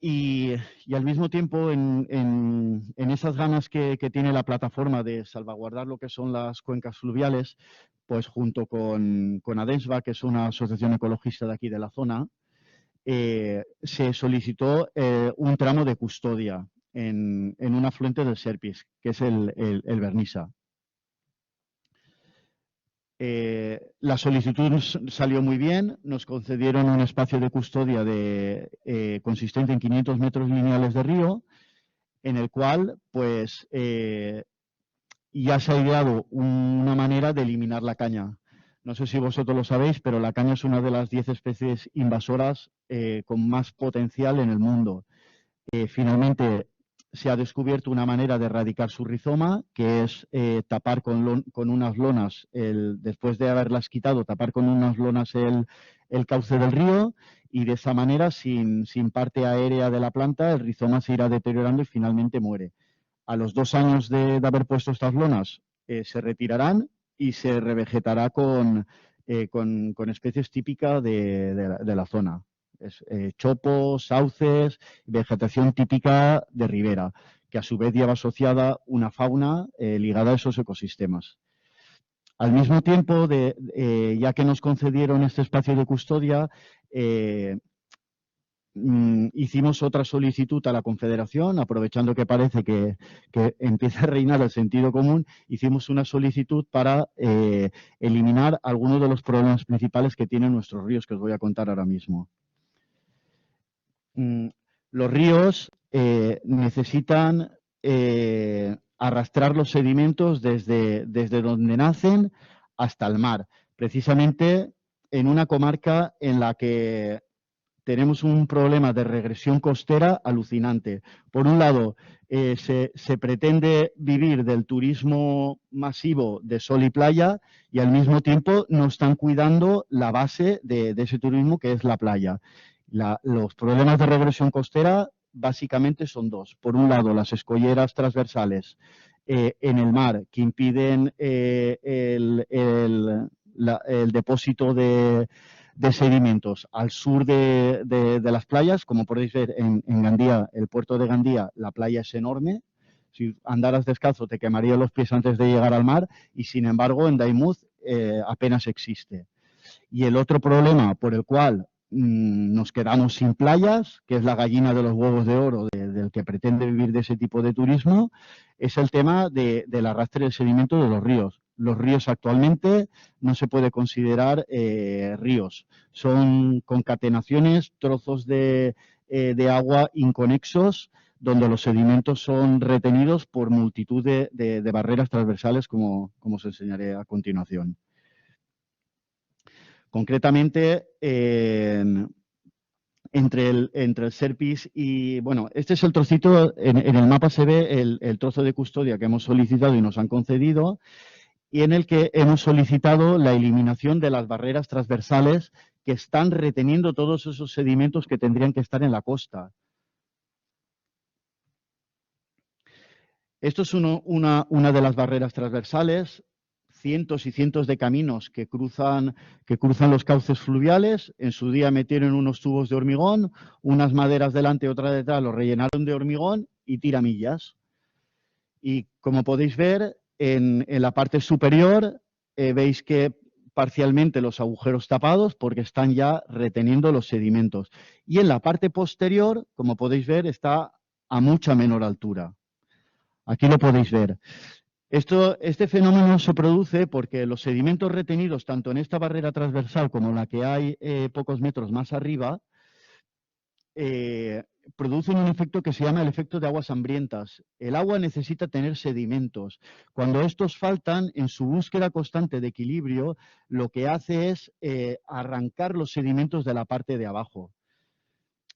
S8: Y al mismo tiempo, en esas ganas que tiene la plataforma de salvaguardar lo que son las cuencas fluviales, pues junto con Adensva, que es una asociación ecologista de aquí de la zona, se solicitó un tramo de custodia en un afluente del Serpis, que es el Vernisa. La solicitud salió muy bien, nos concedieron un espacio de custodia consistente en 500 metros lineales de río, en el cual pues ya se ha ideado una manera de eliminar la caña. No sé si vosotros lo sabéis, pero la caña es una de las 10 especies invasoras con más potencial en el mundo. Finalmente se ha descubierto una manera de erradicar su rizoma, que es tapar con unas lonas, después de haberlas quitado, tapar con unas lonas el cauce del río, y de esa manera, sin parte aérea de la planta, el rizoma se irá deteriorando y finalmente muere. A los 2 años de haber puesto estas lonas, se retirarán y se revegetará con especies típicas de la zona. Chopos, sauces, vegetación típica de ribera, que a su vez lleva asociada una fauna ligada a esos ecosistemas. Al mismo tiempo, ya que nos concedieron este espacio de custodia, hicimos otra solicitud a la Confederación, aprovechando que parece que empieza a reinar el sentido común, hicimos una solicitud para eliminar algunos de los problemas principales que tienen nuestros ríos, que os voy a contar ahora mismo. Los ríos necesitan arrastrar los sedimentos desde donde nacen hasta el mar, precisamente en una comarca en la que tenemos un problema de regresión costera alucinante. Por un lado, se pretende vivir del turismo masivo de sol y playa y al mismo tiempo no están cuidando la base de ese turismo, que es la playa. Los problemas de regresión costera básicamente son 2. Por un lado, las escolleras transversales en el mar que impiden el depósito de sedimentos al sur de las playas. Como podéis ver en Gandía, el puerto de Gandía, la playa es enorme. Si andaras descalzo te quemaría los pies antes de llegar al mar y, sin embargo, en Daimúth apenas existe. Y el otro problema por el cual nos quedamos sin playas, que es la gallina de los huevos de oro del que pretende vivir de ese tipo de turismo, es el tema del arrastre del sedimento de los ríos. Los ríos actualmente no se puede considerar ríos, son concatenaciones, trozos de agua inconexos, donde los sedimentos son retenidos por multitud de barreras transversales, como os enseñaré a continuación. Concretamente, entre el Serpis y... Bueno, este es el trocito, en el mapa se ve el trozo de custodia que hemos solicitado y nos han concedido, y en el que hemos solicitado la eliminación de las barreras transversales que están reteniendo todos esos sedimentos que tendrían que estar en la costa. Esto es una de las barreras transversales, cientos y cientos de caminos que cruzan los cauces fluviales. En su día metieron unos tubos de hormigón, unas maderas delante y otras detrás, los rellenaron de hormigón y tiramillas. Y como podéis ver, en la parte superior veis que parcialmente los agujeros tapados porque están ya reteniendo los sedimentos. Y en la parte posterior, como podéis ver, está a mucha menor altura. Aquí lo podéis ver. Este fenómeno se produce porque los sedimentos retenidos tanto en esta barrera transversal como en la que hay pocos metros más arriba producen un efecto que se llama el efecto de aguas hambrientas. El agua necesita tener sedimentos. Cuando estos faltan, en su búsqueda constante de equilibrio, lo que hace es arrancar los sedimentos de la parte de abajo.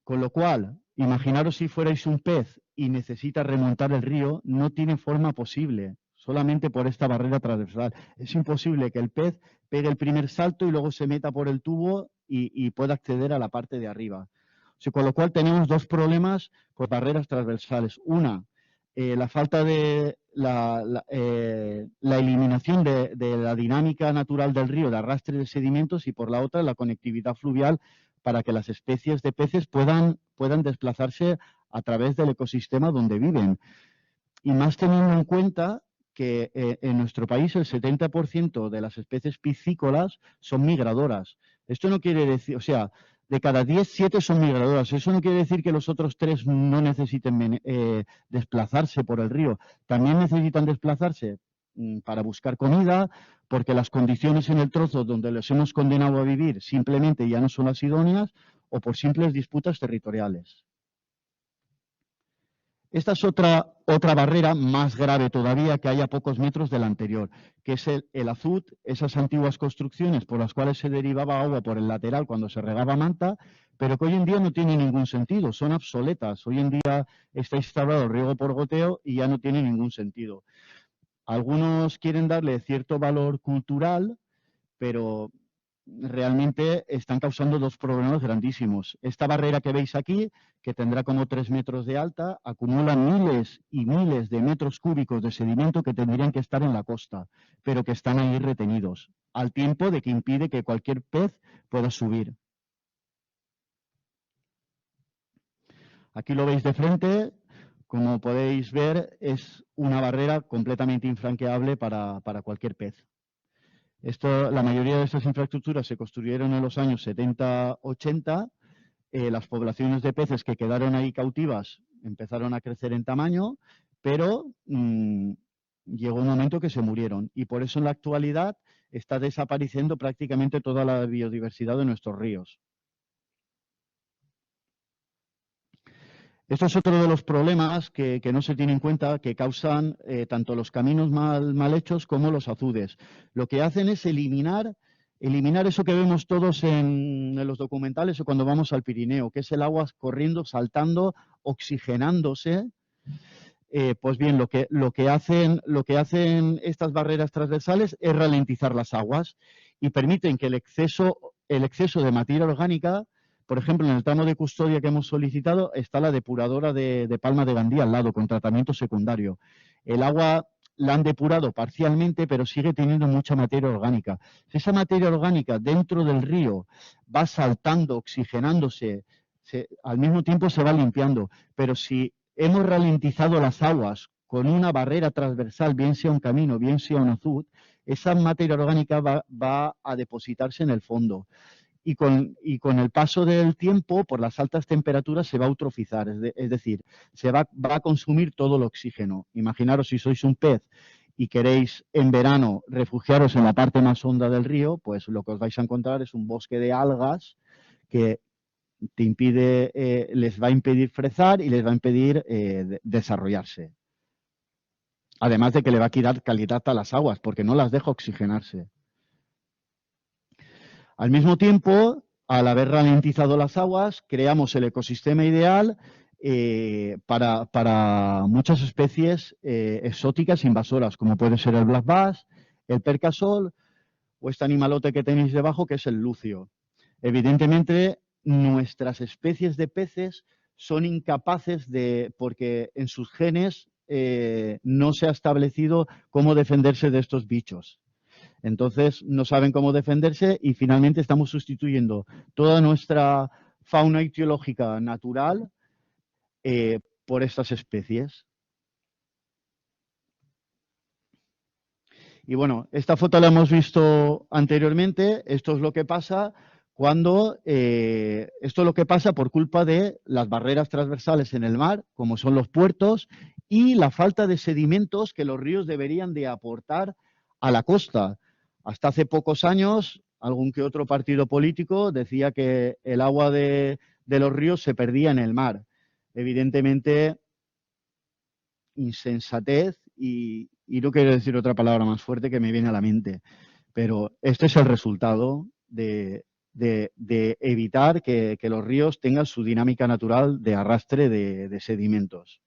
S8: Con lo cual, imaginaros si fuerais un pez y necesita remontar el río, no tiene forma posible, solamente por esta barrera transversal. Es imposible que el pez pegue el primer salto y luego se meta por el tubo y pueda acceder a la parte de arriba. O sea, con lo cual tenemos dos problemas por barreras transversales. Una, la falta de la eliminación de la dinámica natural del río de arrastre de sedimentos y por la otra la conectividad fluvial para que las especies de peces puedan desplazarse a través del ecosistema donde viven. Y más teniendo en cuenta que en nuestro país el 70% de las especies piscícolas son migradoras. Esto no quiere decir, o sea, de cada 10, 7 son migradoras. Eso no quiere decir que los otros 3 no necesiten desplazarse por el río. También necesitan desplazarse para buscar comida, porque las condiciones en el trozo donde les hemos condenado a vivir simplemente ya no son las idóneas o por simples disputas territoriales. Esta es otra barrera más grave todavía que hay a pocos metros de la anterior, que es el azud, esas antiguas construcciones por las cuales se derivaba agua por el lateral cuando se regaba manta, pero que hoy en día no tiene ningún sentido, son obsoletas. Hoy en día está instaurado el riego por goteo y ya no tiene ningún sentido. Algunos quieren darle cierto valor cultural, pero realmente están causando dos problemas grandísimos. Esta barrera que veis aquí, que tendrá como 3 metros de alta, acumula miles y miles de metros cúbicos de sedimento que tendrían que estar en la costa, pero que están ahí retenidos, al tiempo de que impide que cualquier pez pueda subir. Aquí lo veis de frente. Como podéis ver, es una barrera completamente infranqueable para cualquier pez. La mayoría de estas infraestructuras se construyeron en los años 70-80. Las poblaciones de peces que quedaron ahí cautivas empezaron a crecer en tamaño, pero llegó un momento que se murieron. Y por eso en la actualidad está desapareciendo prácticamente toda la biodiversidad de nuestros ríos. Esto es otro de los problemas que no se tiene en cuenta, que causan tanto los caminos mal hechos como los azudes. Lo que hacen es eliminar eso que vemos todos en los documentales o cuando vamos al Pirineo, que es el agua corriendo, saltando, oxigenándose. Pues bien, lo que hacen estas barreras transversales es ralentizar las aguas y permiten que el exceso de materia orgánica. Por ejemplo, en el tramo de custodia que hemos solicitado está la depuradora de Palma de Gandía al lado, con tratamiento secundario. El agua la han depurado parcialmente, pero sigue teniendo mucha materia orgánica. Si esa materia orgánica dentro del río va saltando, oxigenándose, al mismo tiempo se va limpiando. Pero si hemos ralentizado las aguas con una barrera transversal, bien sea un camino, bien sea un azud, esa materia orgánica va a depositarse en el fondo. Y con el paso del tiempo, por las altas temperaturas, se va a eutrofizar, es decir, se va a consumir todo el oxígeno. Imaginaros si sois un pez y queréis en verano refugiaros en la parte más honda del río, pues lo que os vais a encontrar es un bosque de algas que les va a impedir frezar y les va a impedir desarrollarse. Además de que le va a quitar calidad a las aguas, porque no las deja oxigenarse. Al mismo tiempo, al haber ralentizado las aguas, creamos el ecosistema ideal para muchas especies exóticas invasoras, como puede ser el black bass, el percasol o este animalote que tenéis debajo, que es el lucio. Evidentemente, nuestras especies de peces son incapaces de, porque en sus genes no se ha establecido cómo defenderse de estos bichos. Entonces, no saben cómo defenderse y finalmente estamos sustituyendo toda nuestra fauna ictiológica natural por estas especies. Y bueno, esta foto la hemos visto anteriormente. Esto es lo que pasa cuando esto es lo que pasa por culpa de las barreras transversales en el mar, como son los puertos, y la falta de sedimentos que los ríos deberían de aportar a la costa. Hasta hace pocos años, algún que otro partido político decía que el agua de los ríos se perdía en el mar. Evidentemente, insensatez y no quiero decir otra palabra más fuerte que me viene a la mente, pero este es el resultado de evitar que los ríos tengan su dinámica natural de arrastre de sedimentos.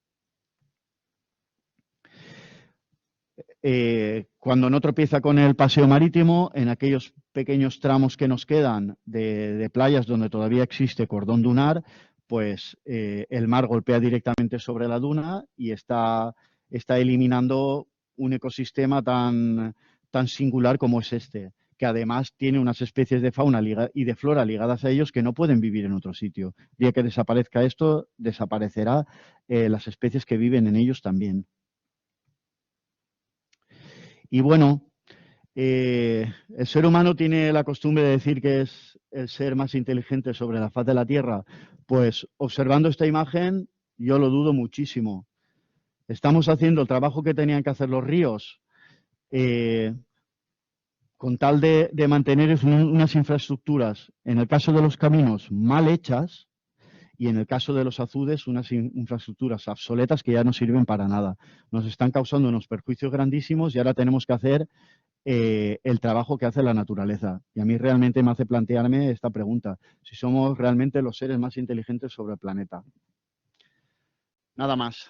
S8: Cuando no tropieza con el paseo marítimo, en aquellos pequeños tramos que nos quedan de playas donde todavía existe cordón dunar, pues el mar golpea directamente sobre la duna y está eliminando un ecosistema tan singular como es este, que además tiene unas especies de fauna y de flora ligadas a ellos que no pueden vivir en otro sitio. El día que desaparezca esto, desaparecerá las especies que viven en ellos también. Y bueno, el ser humano tiene la costumbre de decir que es el ser más inteligente sobre la faz de la Tierra. Pues observando esta imagen, yo lo dudo muchísimo. Estamos haciendo el trabajo que tenían que hacer los ríos con tal de mantener unas infraestructuras, en el caso de los caminos, mal hechas, y en el caso de los azudes, unas infraestructuras obsoletas que ya no sirven para nada. Nos están causando unos perjuicios grandísimos y ahora tenemos que hacer el trabajo que hace la naturaleza. Y a mí realmente me hace plantearme esta pregunta, si somos realmente los seres más inteligentes sobre el planeta. Nada más.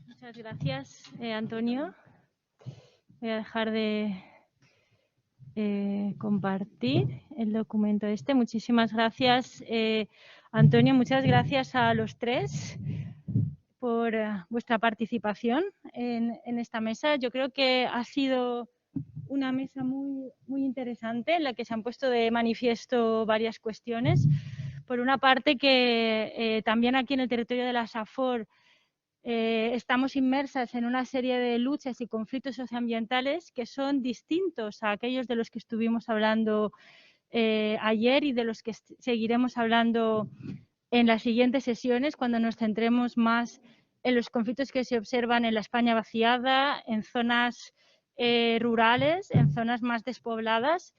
S1: Muchas gracias, Antonio. Voy a dejar de compartir el documento este. Muchísimas gracias, Antonio. Muchas gracias a los tres por vuestra participación en esta mesa. Yo creo que ha sido una mesa muy interesante en la que se han puesto de manifiesto varias cuestiones. Por una parte, que también aquí en el territorio de la SAFOR estamos inmersas en una serie de luchas y conflictos socioambientales que son distintos a aquellos de los que estuvimos hablando ayer y de los que seguiremos hablando en las siguientes sesiones, cuando nos centremos más en los conflictos que se observan en la España vaciada, en zonas rurales, en zonas más despobladas,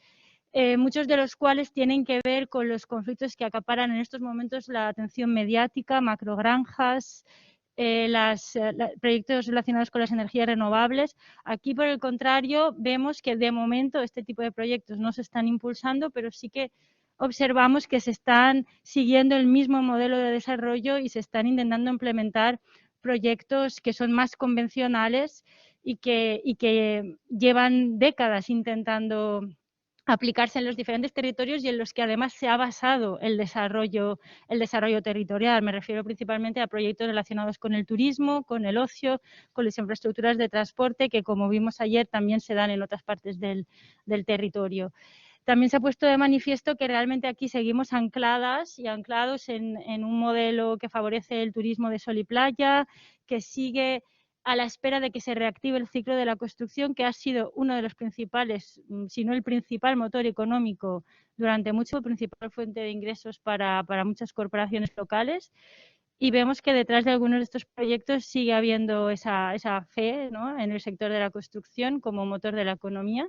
S1: muchos de los cuales tienen que ver con los conflictos que acaparan en estos momentos la atención mediática, macrogranjas, proyectos relacionados con las energías renovables. Aquí, por el contrario, vemos que de momento este tipo de proyectos no se están impulsando, pero sí que observamos que se están siguiendo el mismo modelo de desarrollo y se están intentando implementar proyectos que son más convencionales y que llevan décadas intentando aplicarse en los diferentes territorios y en los que además se ha basado el desarrollo territorial. Me refiero principalmente a proyectos relacionados con el turismo, con el ocio, con las infraestructuras de transporte, que como vimos ayer también se dan en otras partes del territorio. También se ha puesto de manifiesto que realmente aquí seguimos ancladas y anclados en un modelo que favorece el turismo de sol y playa, que sigue a la espera de que se reactive el ciclo de la construcción, que ha sido uno de los principales, si no el principal motor económico durante mucho, principal fuente de ingresos para muchas corporaciones locales. Y vemos que detrás de algunos de estos proyectos sigue habiendo esa fe, ¿no?, en el sector de la construcción como motor de la economía.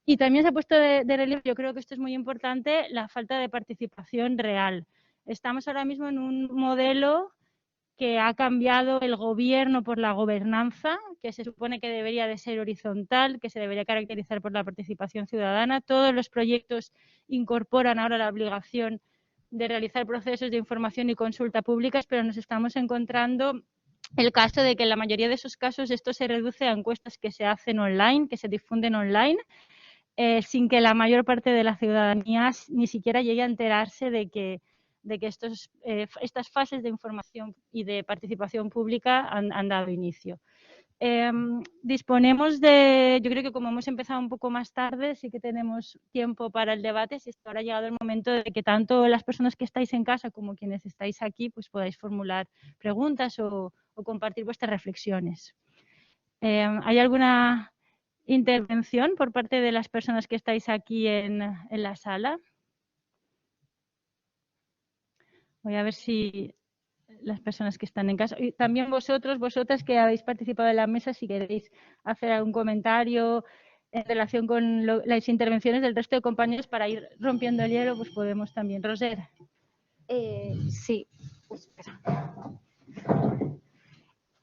S1: Y también se ha puesto de relieve, yo creo que esto es muy importante, la falta de participación real. Estamos ahora mismo en un modelo que ha cambiado el gobierno por la gobernanza, que se supone que debería de ser horizontal, que se debería caracterizar por la participación ciudadana. Todos los proyectos incorporan ahora la obligación de realizar procesos de información y consulta públicas, pero nos estamos encontrando el caso de que en la mayoría de esos casos esto se reduce a encuestas que se hacen online, que se difunden online, sin que la mayor parte de la ciudadanía ni siquiera llegue a enterarse de que estas fases de información y de participación pública han dado inicio. Disponemos de, yo creo que como hemos empezado un poco más tarde, sí que tenemos tiempo para el debate, si ahora ha llegado el momento de que tanto las personas que estáis en casa como quienes estáis aquí, pues podáis formular preguntas o compartir vuestras reflexiones. ¿Hay alguna intervención por parte de las personas que estáis aquí en la sala? Voy a ver si las personas que están en casa, y también vosotras que habéis participado en la mesa, si queréis hacer algún comentario en relación con las intervenciones del resto de compañeros para ir rompiendo el hielo, pues podemos también. Roser.
S3: Sí.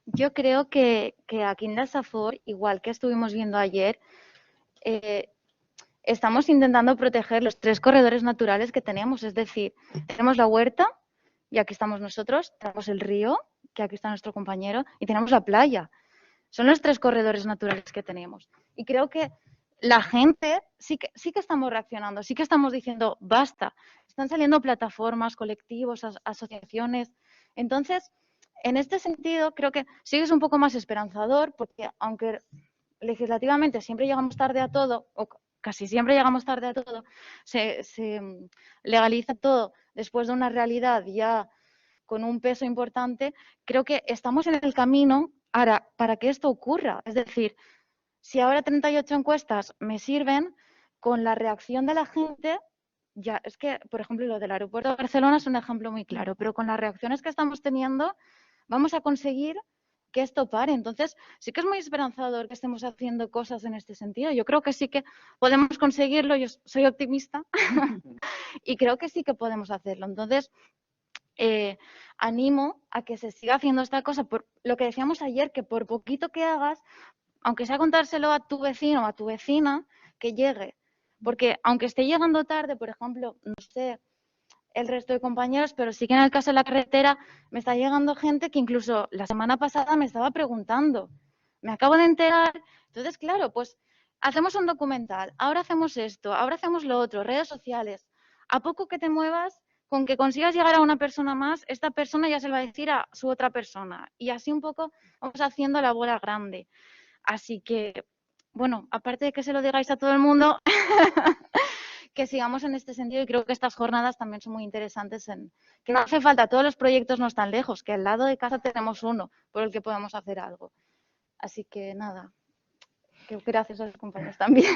S3: Yo creo que aquí en la SAFOR, igual que estuvimos viendo ayer, estamos intentando proteger los 3 corredores naturales que tenemos. Es decir, tenemos la huerta, y aquí estamos nosotros, tenemos el río, que aquí está nuestro compañero, y tenemos la playa. Son los 3 corredores naturales que tenemos. Y creo que la gente sí que estamos reaccionando, sí que estamos diciendo basta. Están saliendo plataformas, colectivos, asociaciones. Entonces, en este sentido, creo que sí es un poco más esperanzador, porque aunque legislativamente siempre llegamos tarde a todo, o casi siempre llegamos tarde a todo, se legaliza todo después de una realidad ya con un peso importante. Creo que estamos en el camino ahora para que esto ocurra. Es decir, si ahora 38 encuestas me sirven, con la reacción de la gente, ya es que, por ejemplo, lo del aeropuerto de Barcelona es un ejemplo muy claro, pero con las reacciones que estamos teniendo vamos a conseguir que esto pare. Entonces, sí que es muy esperanzador que estemos haciendo cosas en este sentido. Yo creo que sí que podemos conseguirlo. Yo soy optimista y creo que sí que podemos hacerlo. Entonces, animo a que se siga haciendo esta cosa. Por lo que decíamos ayer, que por poquito que hagas, aunque sea contárselo a tu vecino o a tu vecina, que llegue. Porque aunque esté llegando tarde, por ejemplo, no sé el resto de compañeros, pero sí que en el caso de la carretera me está llegando gente que incluso la semana pasada me estaba preguntando. Me acabo de enterar. Entonces, claro, pues hacemos un documental, ahora hacemos esto, ahora hacemos lo otro, redes sociales. A poco que te muevas, con que consigas llegar a una persona más, esta persona ya se lo va a decir a su otra persona. Y así un poco vamos haciendo la bola grande. Así que, bueno, aparte de que se lo digáis a todo el mundo, que sigamos en este sentido, y creo que estas jornadas también son muy interesantes, que no hace falta, todos los proyectos no están lejos, que al lado de casa tenemos uno por el que podemos hacer algo. Así que nada, que gracias a los compañeros también.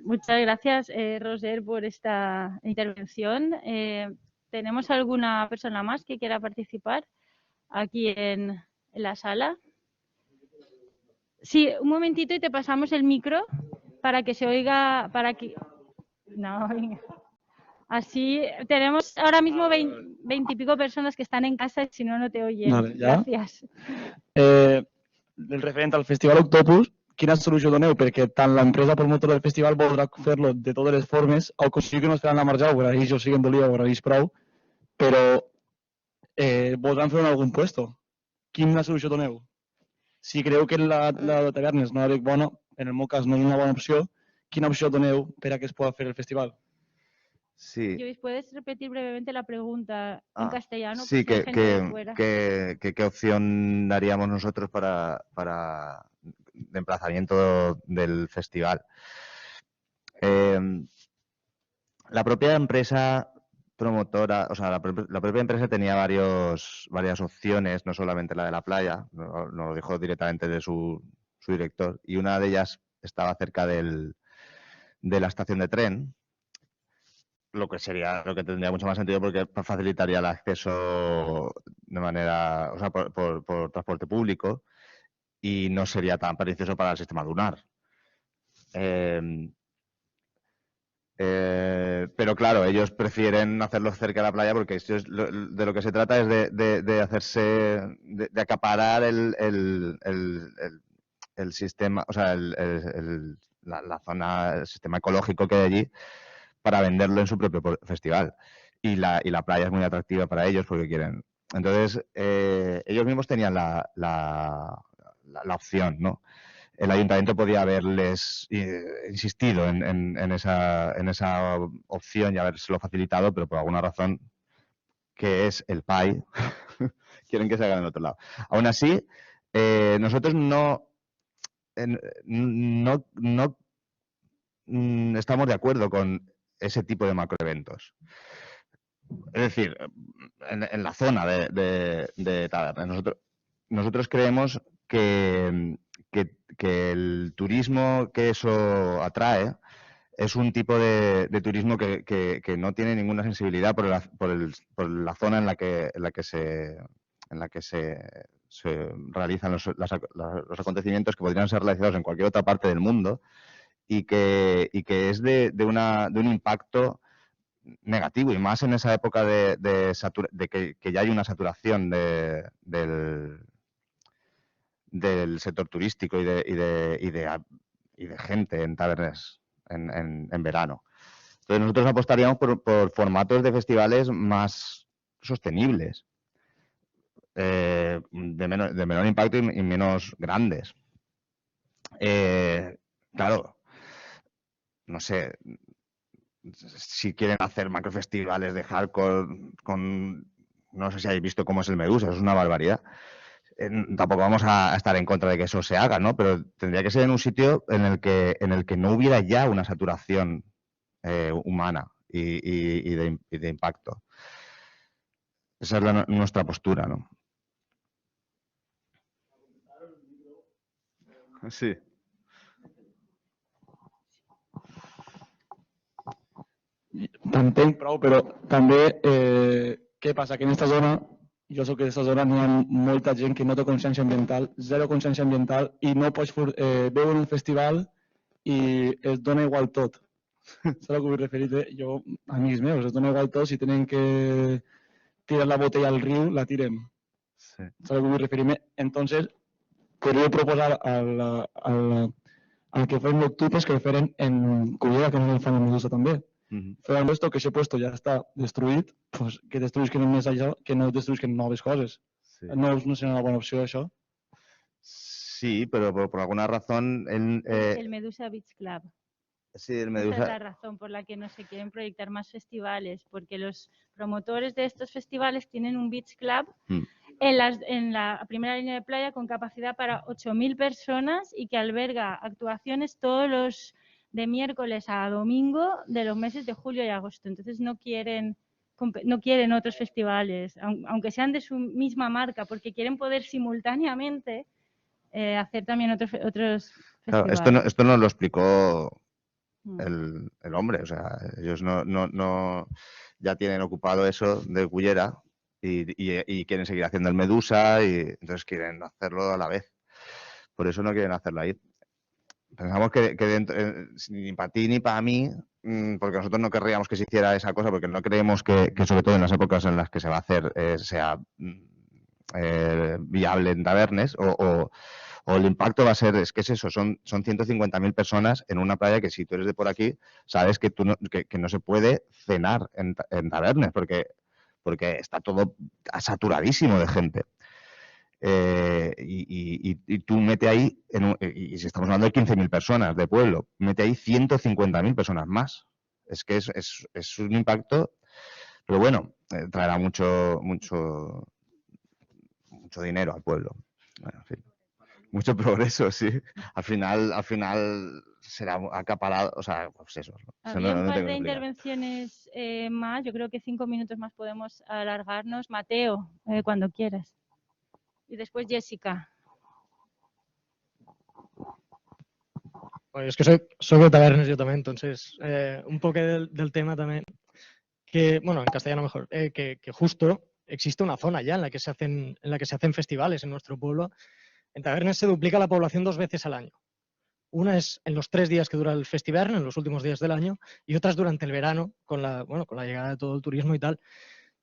S1: Muchas gracias, Roser, por esta intervención. ¿Tenemos alguna persona más que quiera participar aquí en la sala? Sí, un momentito y te pasamos el micro para que se oiga, para que... No, venga. Así tenemos ahora mismo 20 y pico personas que están en casa y si no, no te oyen.
S9: Vale, ja.
S1: Gràcies.
S9: Referent al Festival Octopus, quina solució doneu? Perquè tant l'empresa promotora del festival voldrà fer-lo de totes les formes, el conseller que no estaran a marxar, o horaris o siguen dolia, o horaris prou, però voldran fer-ho en algun puesto. Quina solució doneu? Si creu que la de tavernes no és bona, en el meu cas no és una bona opció, quina opció doneu per a que es pugui fer el festival?
S6: Sí.
S1: Luis, ¿puedes repetir brevemente la pregunta en castellano?
S6: Sí,
S1: Porque hay gente de fuera.
S6: ¿qué opción daríamos nosotros para de emplazamiento del festival? La propia empresa promotora, o sea, la propia empresa tenía varias opciones, no solamente la de la playa, nos lo dijo directamente de su director, y una de ellas estaba cerca de la estación de tren, lo que tendría mucho más sentido porque facilitaría el acceso de manera, o sea, por transporte público y no sería tan pernicioso para el sistema lunar. Pero claro, ellos prefieren hacerlo cerca de la playa porque de lo que se trata es de acaparar el sistema, o sea, la zona, el sistema ecológico que hay allí para venderlo en su propio festival. Y la playa es muy atractiva para ellos porque quieren Entonces, ellos mismos tenían la opción, ¿no? El ayuntamiento podía haberles insistido en esa opción y habérselo facilitado, pero por alguna razón, que es el PAI, quieren que se haga en otro lado. Aún así, nosotros no estamos de acuerdo con ese tipo de macroeventos. Es decir, en la zona de Tabernes. Nosotros creemos que el turismo que eso atrae es un tipo de turismo que no tiene ninguna sensibilidad por la zona en la que se realizan los acontecimientos, que podrían ser realizados en cualquier otra parte del mundo, y que es de un impacto negativo, y más en esa época de que ya hay una saturación del sector turístico y de gente en Tabernes en verano. Entonces nosotros apostaríamos por formatos de festivales más sostenibles, de menor impacto y menos grandes. Claro, no sé, si quieren hacer macrofestivales de hardcore no sé si habéis visto cómo es el Medusa, es una barbaridad. Tampoco vamos a estar en contra de que eso se haga, ¿no? Pero tendría que ser en un sitio en el que no hubiera ya una saturación humana y de impacto. Esa es nuestra postura, ¿no? Sí.
S9: T'entenc prou, però també què passa? Que en aquesta zona, jo soc d'aquesta zona, n'hi ha molta gent que no té consciència ambiental, zero consciència ambiental, i no pots veure un festival i es dona igual tot. Saps el que vull referir? Jo, amics meus, es dona igual tot, si tenen que tirar la botella al riu, la tirem.
S6: Sí.
S9: Saps el que vull referir-me? Entonces, quería proposar al que fue en octubre que fueran en Cullera, que no el fan en Medusa també. Fent esto, que ese puesto ja està destruït, pues que destruïsquen més allò, que no destruïsquen noves coses.
S6: Sí.
S9: No serà una bona opció, això?
S6: Sí, pero por alguna razón...
S1: el Medusa Beach Club.
S6: Sí, el
S1: Esa
S6: Medusa...
S1: es la razón por la que no se quieren proyectar más festivales, porque los promotores de estos festivales tienen un beach club en la primera línea de playa con capacidad para 8.000 personas y que alberga actuaciones todos los de miércoles a domingo de los meses de julio y agosto. Entonces no quieren otros festivales, aunque sean de su misma marca, porque quieren poder simultáneamente hacer también otros festivales.
S6: Claro, esto nos lo explicó el hombre, o sea, ellos no ya tienen ocupado eso de Cullera y quieren seguir haciendo el Medusa, y entonces quieren hacerlo a la vez. Por eso no quieren hacerlo ahí. Pensamos que dentro, ni para ti ni para mí, porque nosotros no querríamos que se hiciera esa cosa, porque no creemos que sobre todo en las épocas en las que se va a hacer sea viable en Tabernes, o el impacto va a ser, es que es eso, son 150.000 personas en una playa que si tú eres de por aquí, sabes que que no se puede cenar en Tabernes, porque está todo saturadísimo de gente. Y tú mete ahí, y si estamos hablando de 15.000 personas de pueblo, mete ahí 150.000 personas más. Es que es un impacto, pero bueno, traerá mucho dinero al pueblo. Bueno, en fin. Mucho progreso, sí. Al final será acaparado, o sea, pues eso.
S1: Había un par de intervenciones más, yo creo que 5 minutos más podemos alargarnos. Mateo, cuando quieras. Y después Jessica.
S10: Pues es que soy de Tabernes yo también, entonces un poco del tema también, que, bueno, en castellano mejor, que justo existe una zona ya en la que se hacen festivales en nuestro pueblo. En Tabernes se duplica la población 2 veces al año. Una es en los 3 días que dura el festival, en los últimos días del año, y otras durante el verano, con la llegada de todo el turismo y tal,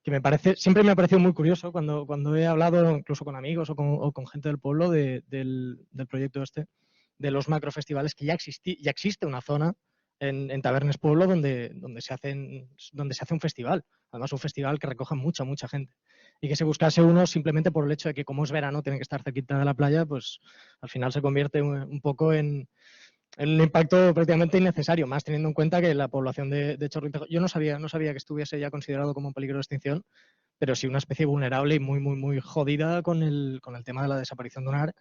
S10: que siempre me ha parecido muy curioso cuando he hablado incluso con amigos o con gente del pueblo del proyecto este, de los macrofestivales, que ya existe una zona en Tabernes Pueblo donde se hace un festival, además un festival que recoge mucha gente. y que se buscase uno simplemente por el hecho de que como es verano tienen que estar cerquita de la playa, pues al final se convierte un poco en un impacto prácticamente innecesario, más teniendo en cuenta que la población de Chorlitejo, yo no sabía que estuviese ya considerado como un peligro de extinción, pero sí una especie vulnerable y muy jodida con el tema de la desaparición de un ar.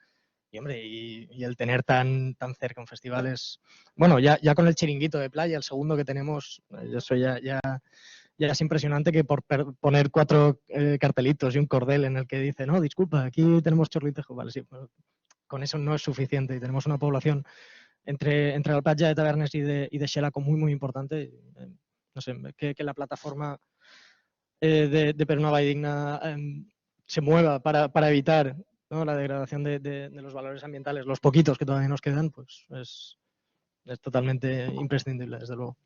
S10: Y hombre, y el tener tan cerca un festival es... Bueno, ya con el Chiringuito de Playa, el segundo que tenemos, eso ya es impresionante, que por poner 4 cartelitos y un cordel en el que dice, no, disculpa, aquí tenemos Chorlitejo, vale, sí, pero con eso no es suficiente y tenemos una población entre la platja de Tavernes y de Xeraco muy importante. No sé, que la plataforma de Per una Vall Digna se mueva para evitar, ¿no?, la degradación de los valores ambientales, los poquitos que todavía nos quedan, pues es totalmente imprescindible, desde luego.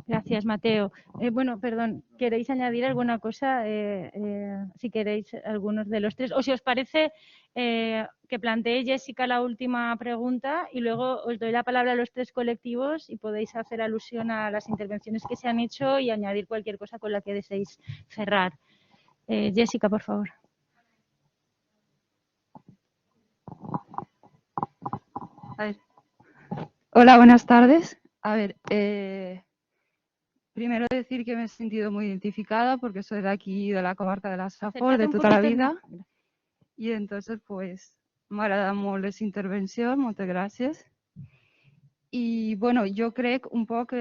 S1: Gracias, Mateo. Bueno, perdón, ¿queréis añadir alguna cosa? Si queréis, algunos de los tres. O si os parece, que plantee Jessica la última pregunta y luego os doy la palabra a los tres colectivos y podéis hacer alusión a las intervenciones que se han hecho y añadir cualquier cosa con la que deseéis cerrar. Jessica, por favor.
S11: A ver. Hola, buenas tardes. A ver, primero decir que me he sentido muy identificada porque soy de aquí, de la comarca de la Safor, de toda la vida. I entonces, pues, m'agrada molt la intervenció, moltes gràcies. I, bueno, jo crec un poc,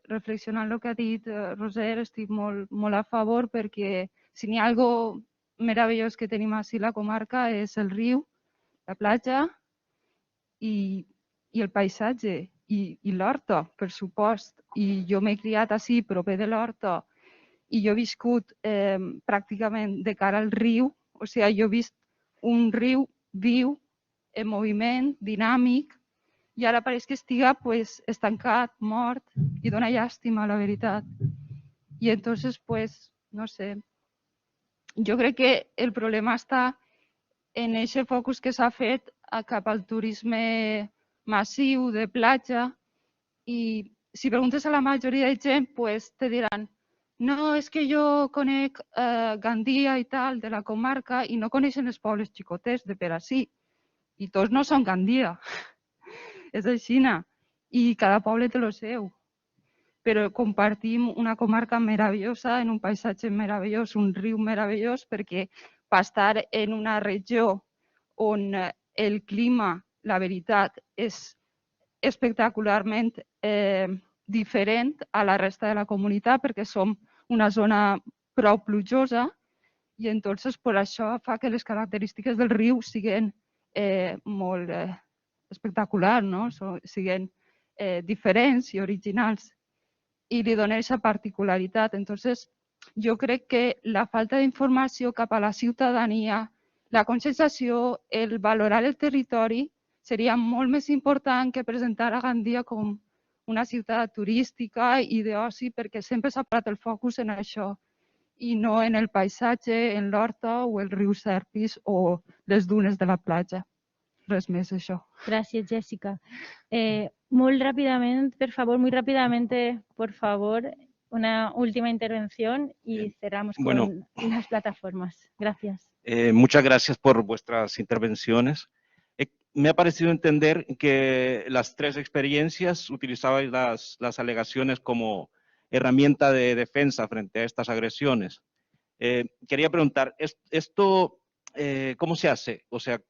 S11: reflexionant el que ha dit Roser, estic molt a favor perquè si n'hi ha algo meravellós que tenim així a la comarca és el riu, la platja i el paisatge i l'horta, per supost. I jo m'he criat així, proper de l'horta, i jo he viscut pràcticament de cara al riu, o sigui, jo he vist un riu viu, en moviment, dinàmic, i ara pareix que estiga pues, estancat, mort, i dona llàstima, la veritat. I entonces, pues, no sé, jo crec que el problema està en aquest focus que s'ha fet cap al turisme massiu de platja i si preguntes a la majoria de gent, pues, te diran no, és que jo conec Gandia i tal, de la comarca, i no coneixen els pobles xicotets de per ací. I tots no són Gandia. És aixina. I cada poble té el seu. Però compartim una comarca meravellosa, en un paisatge meravellós, un riu meravellós, perquè per estar en una regió on el clima, la veritat, és espectacularment diferent a la resta de la comunitat, perquè som una zona prou plujosa i entonces per això fa que les característiques del riu siguin molt espectaculars, no? Siguin diferents i originals i li dona aquesta particularitat. Entonces, jo crec que la falta d'informació cap a la ciutadania, la conscienciació, el valorar el territori seria molt més important que presentar a Gandia com una ciutat turística i d'oci perquè sempre s'ha posat el focus en això i no en el paisatge, en l'horta o el riu Serpis o les dunes de la platja. Res més, això.
S1: Gràcies, Jessica. Muy rápidamente, por favor, una última intervención y cerramos con las plataformas. Gracias.
S12: Muchas gracias por vuestras intervenciones. Me ha parecido entender que las tres experiencias utilizabais las alegaciones como herramienta de defensa frente a estas agresiones. Quería preguntar, ¿esto cómo se hace? O sea,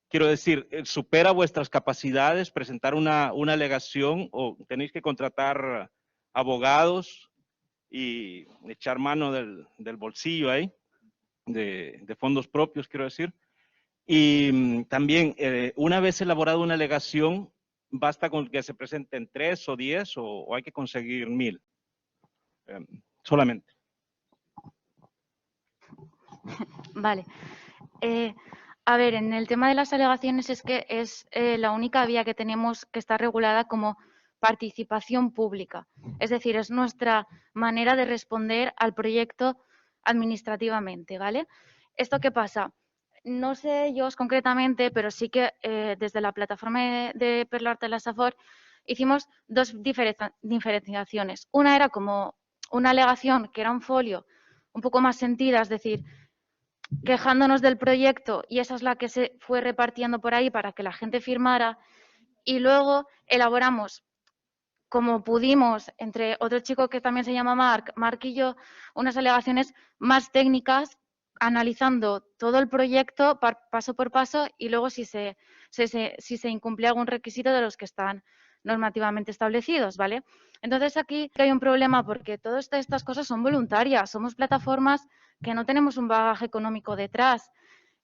S12: quiero decir, ¿supera vuestras capacidades presentar una alegación o tenéis que contratar abogados y echar mano del bolsillo ahí, de fondos propios, quiero decir? Y también, una vez elaborada una alegación, ¿basta con que se presenten 3 o 10 o hay que conseguir 1000? Solamente.
S3: Vale. A ver, en el tema de las alegaciones es que es la única vía que tenemos que está regulada como participación pública. Es decir, es nuestra manera de responder al proyecto administrativamente, ¿vale? ¿Esto qué pasa? No sé yo concretamente, pero sí que desde la plataforma de Per l'Horta de la Safor hicimos dos diferenciaciones. Una era como una alegación que era un folio un poco más sentida, es decir, quejándonos del proyecto y esa es la que se fue repartiendo por ahí para que la gente firmara y luego elaboramos como pudimos, entre otro chico que también se llama Marc y yo, unas alegaciones más técnicas, analizando todo el proyecto paso por paso y luego si se incumple algún requisito de los que están normativamente establecidos, ¿vale? Entonces aquí hay un problema porque todas estas cosas son voluntarias, somos plataformas que no tenemos un bagaje económico detrás.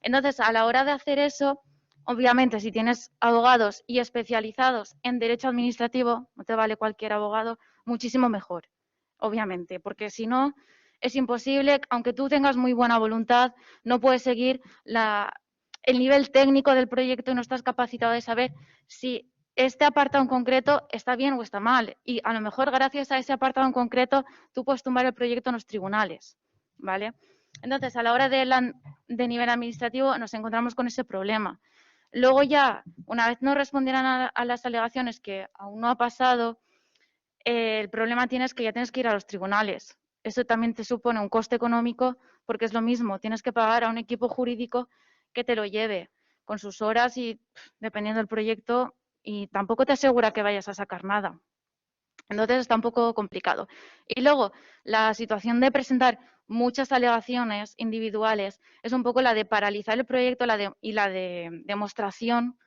S3: Entonces, a la hora de hacer eso, obviamente, si tienes abogados y especializados en derecho administrativo, no te vale cualquier abogado, muchísimo mejor, obviamente, porque si no, es imposible, aunque tú tengas muy buena voluntad, no puedes seguir el nivel técnico del proyecto y no estás capacitado de saber si este apartado en concreto está bien o está mal. Y a lo mejor gracias a ese apartado en concreto tú puedes tumbar el proyecto en los tribunales, ¿vale? Entonces, a la hora de nivel administrativo nos encontramos con ese problema. Luego ya, una vez nos respondieran a las alegaciones que aún no ha pasado, el problema tienes que ya tienes que ir a los tribunales. Eso también te supone un coste económico porque es lo mismo, tienes que pagar a un equipo jurídico que te lo lleve con sus horas y dependiendo del proyecto y tampoco te asegura que vayas a sacar nada. Entonces está un poco complicado. Y luego, la situación de presentar muchas alegaciones individuales es un poco la de paralizar el proyecto y la de demostración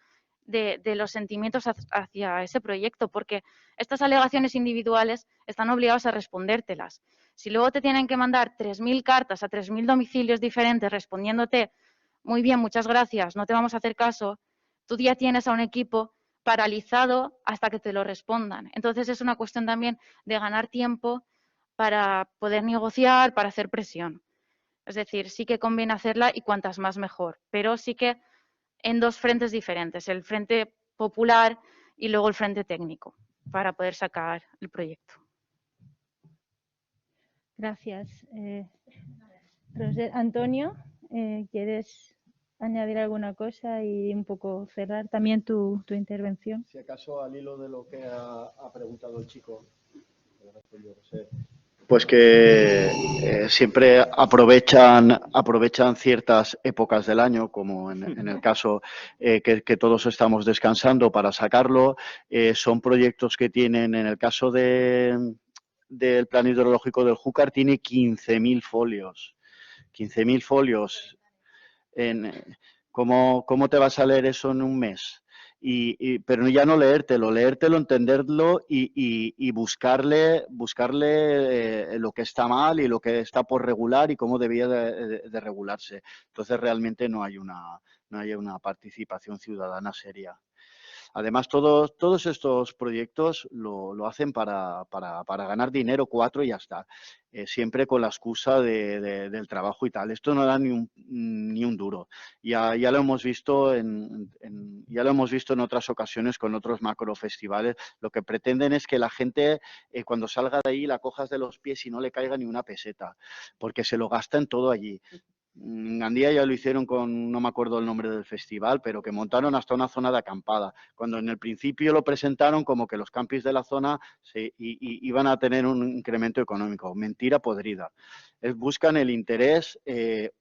S3: de los sentimientos hacia ese proyecto, porque estas alegaciones individuales están obligados a respondértelas. Si luego te tienen que mandar 3.000 cartas a 3.000 domicilios diferentes respondiéndote, muy bien, muchas gracias, no te vamos a hacer caso, tú ya tienes a un equipo paralizado hasta que te lo respondan. Entonces es una cuestión también de ganar tiempo para poder negociar, para hacer presión. Es decir, sí que conviene hacerla y cuantas más mejor, pero sí que en dos frentes diferentes, el frente popular y luego el frente técnico, para poder sacar el proyecto.
S1: Gracias. Antonio, ¿quieres añadir alguna cosa y un poco cerrar también tu intervención?
S8: Si acaso al hilo de lo que ha preguntado el chico, pues que siempre aprovechan ciertas épocas del año, como en el caso que todos estamos descansando para sacarlo. Son proyectos que tienen, en el caso del plan hidrológico del Júcar, tiene 15.000 folios. 15.000 folios. ¿Cómo te vas a leer eso en un mes? Pero ya no leértelo, entenderlo y buscarle lo que está mal y lo que está por regular y cómo debía de regularse. Entonces realmente no hay una participación ciudadana seria. Además, todos estos proyectos lo hacen para ganar dinero, 4 y ya está. Siempre con la excusa del trabajo y tal. Esto no da ni un duro. Ya lo hemos visto ya lo hemos visto en otras ocasiones con otros macrofestivales. Lo que pretenden es que la gente, cuando salga de ahí, la cojas de los pies y no le caiga ni una peseta, porque se lo gastan todo allí. En Gandía ya lo hicieron con, no me acuerdo el nombre del festival, pero que montaron hasta una zona de acampada. Cuando en el principio lo presentaron como que los campis de la zona iban a tener un incremento económico. Mentira podrida. Buscan el interés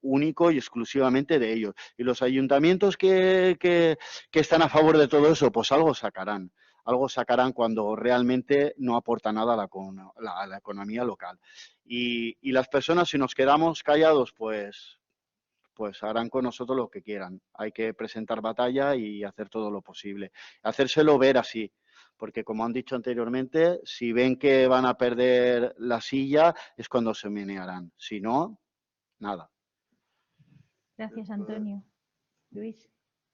S8: único y exclusivamente de ellos. Y los ayuntamientos que están a favor de todo eso, pues algo sacarán. Algo sacarán cuando realmente no aporta nada a la economía local. Y las personas, si nos quedamos callados, pues harán con nosotros lo que quieran. Hay que presentar batalla y hacer todo lo posible. Hacérselo ver así, porque como han dicho anteriormente, si ven que van a perder la silla es cuando se menearán. Si no, nada.
S1: Gracias, Antonio. Luis.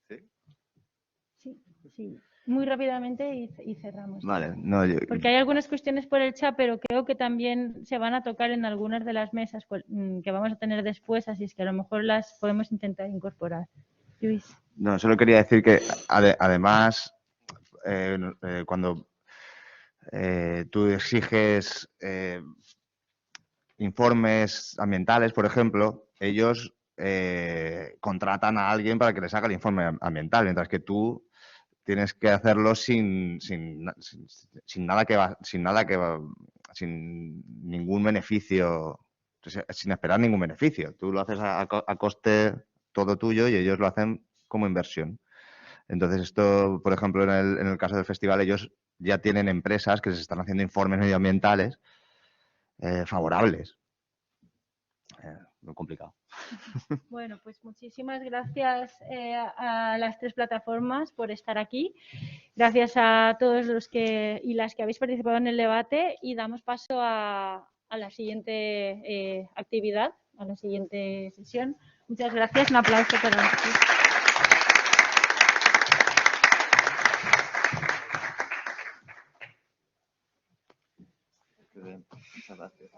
S6: ¿Sí?
S1: Sí. Muy rápidamente y cerramos.
S6: Vale,
S1: porque hay algunas cuestiones por el chat, pero creo que también se van a tocar en algunas de las mesas que vamos a tener después, así es que a lo mejor las podemos intentar incorporar. Luis.
S6: No, solo quería decir que además cuando tú exiges informes ambientales, por ejemplo, ellos contratan a alguien para que les haga el informe ambiental, mientras que tú tienes que hacerlo sin ningún beneficio sin esperar ningún beneficio. Tú lo haces a coste todo tuyo y ellos lo hacen como inversión. Entonces esto, por ejemplo, en el caso del festival, ellos ya tienen empresas que les están haciendo informes medioambientales favorables. Muy complicado.
S1: Bueno, pues muchísimas gracias a las tres plataformas por estar aquí. Gracias a todos los y las que habéis participado en el debate y damos paso a la siguiente actividad, a la siguiente sesión. Muchas gracias. Un aplauso para nosotros.
S6: Muchas gracias.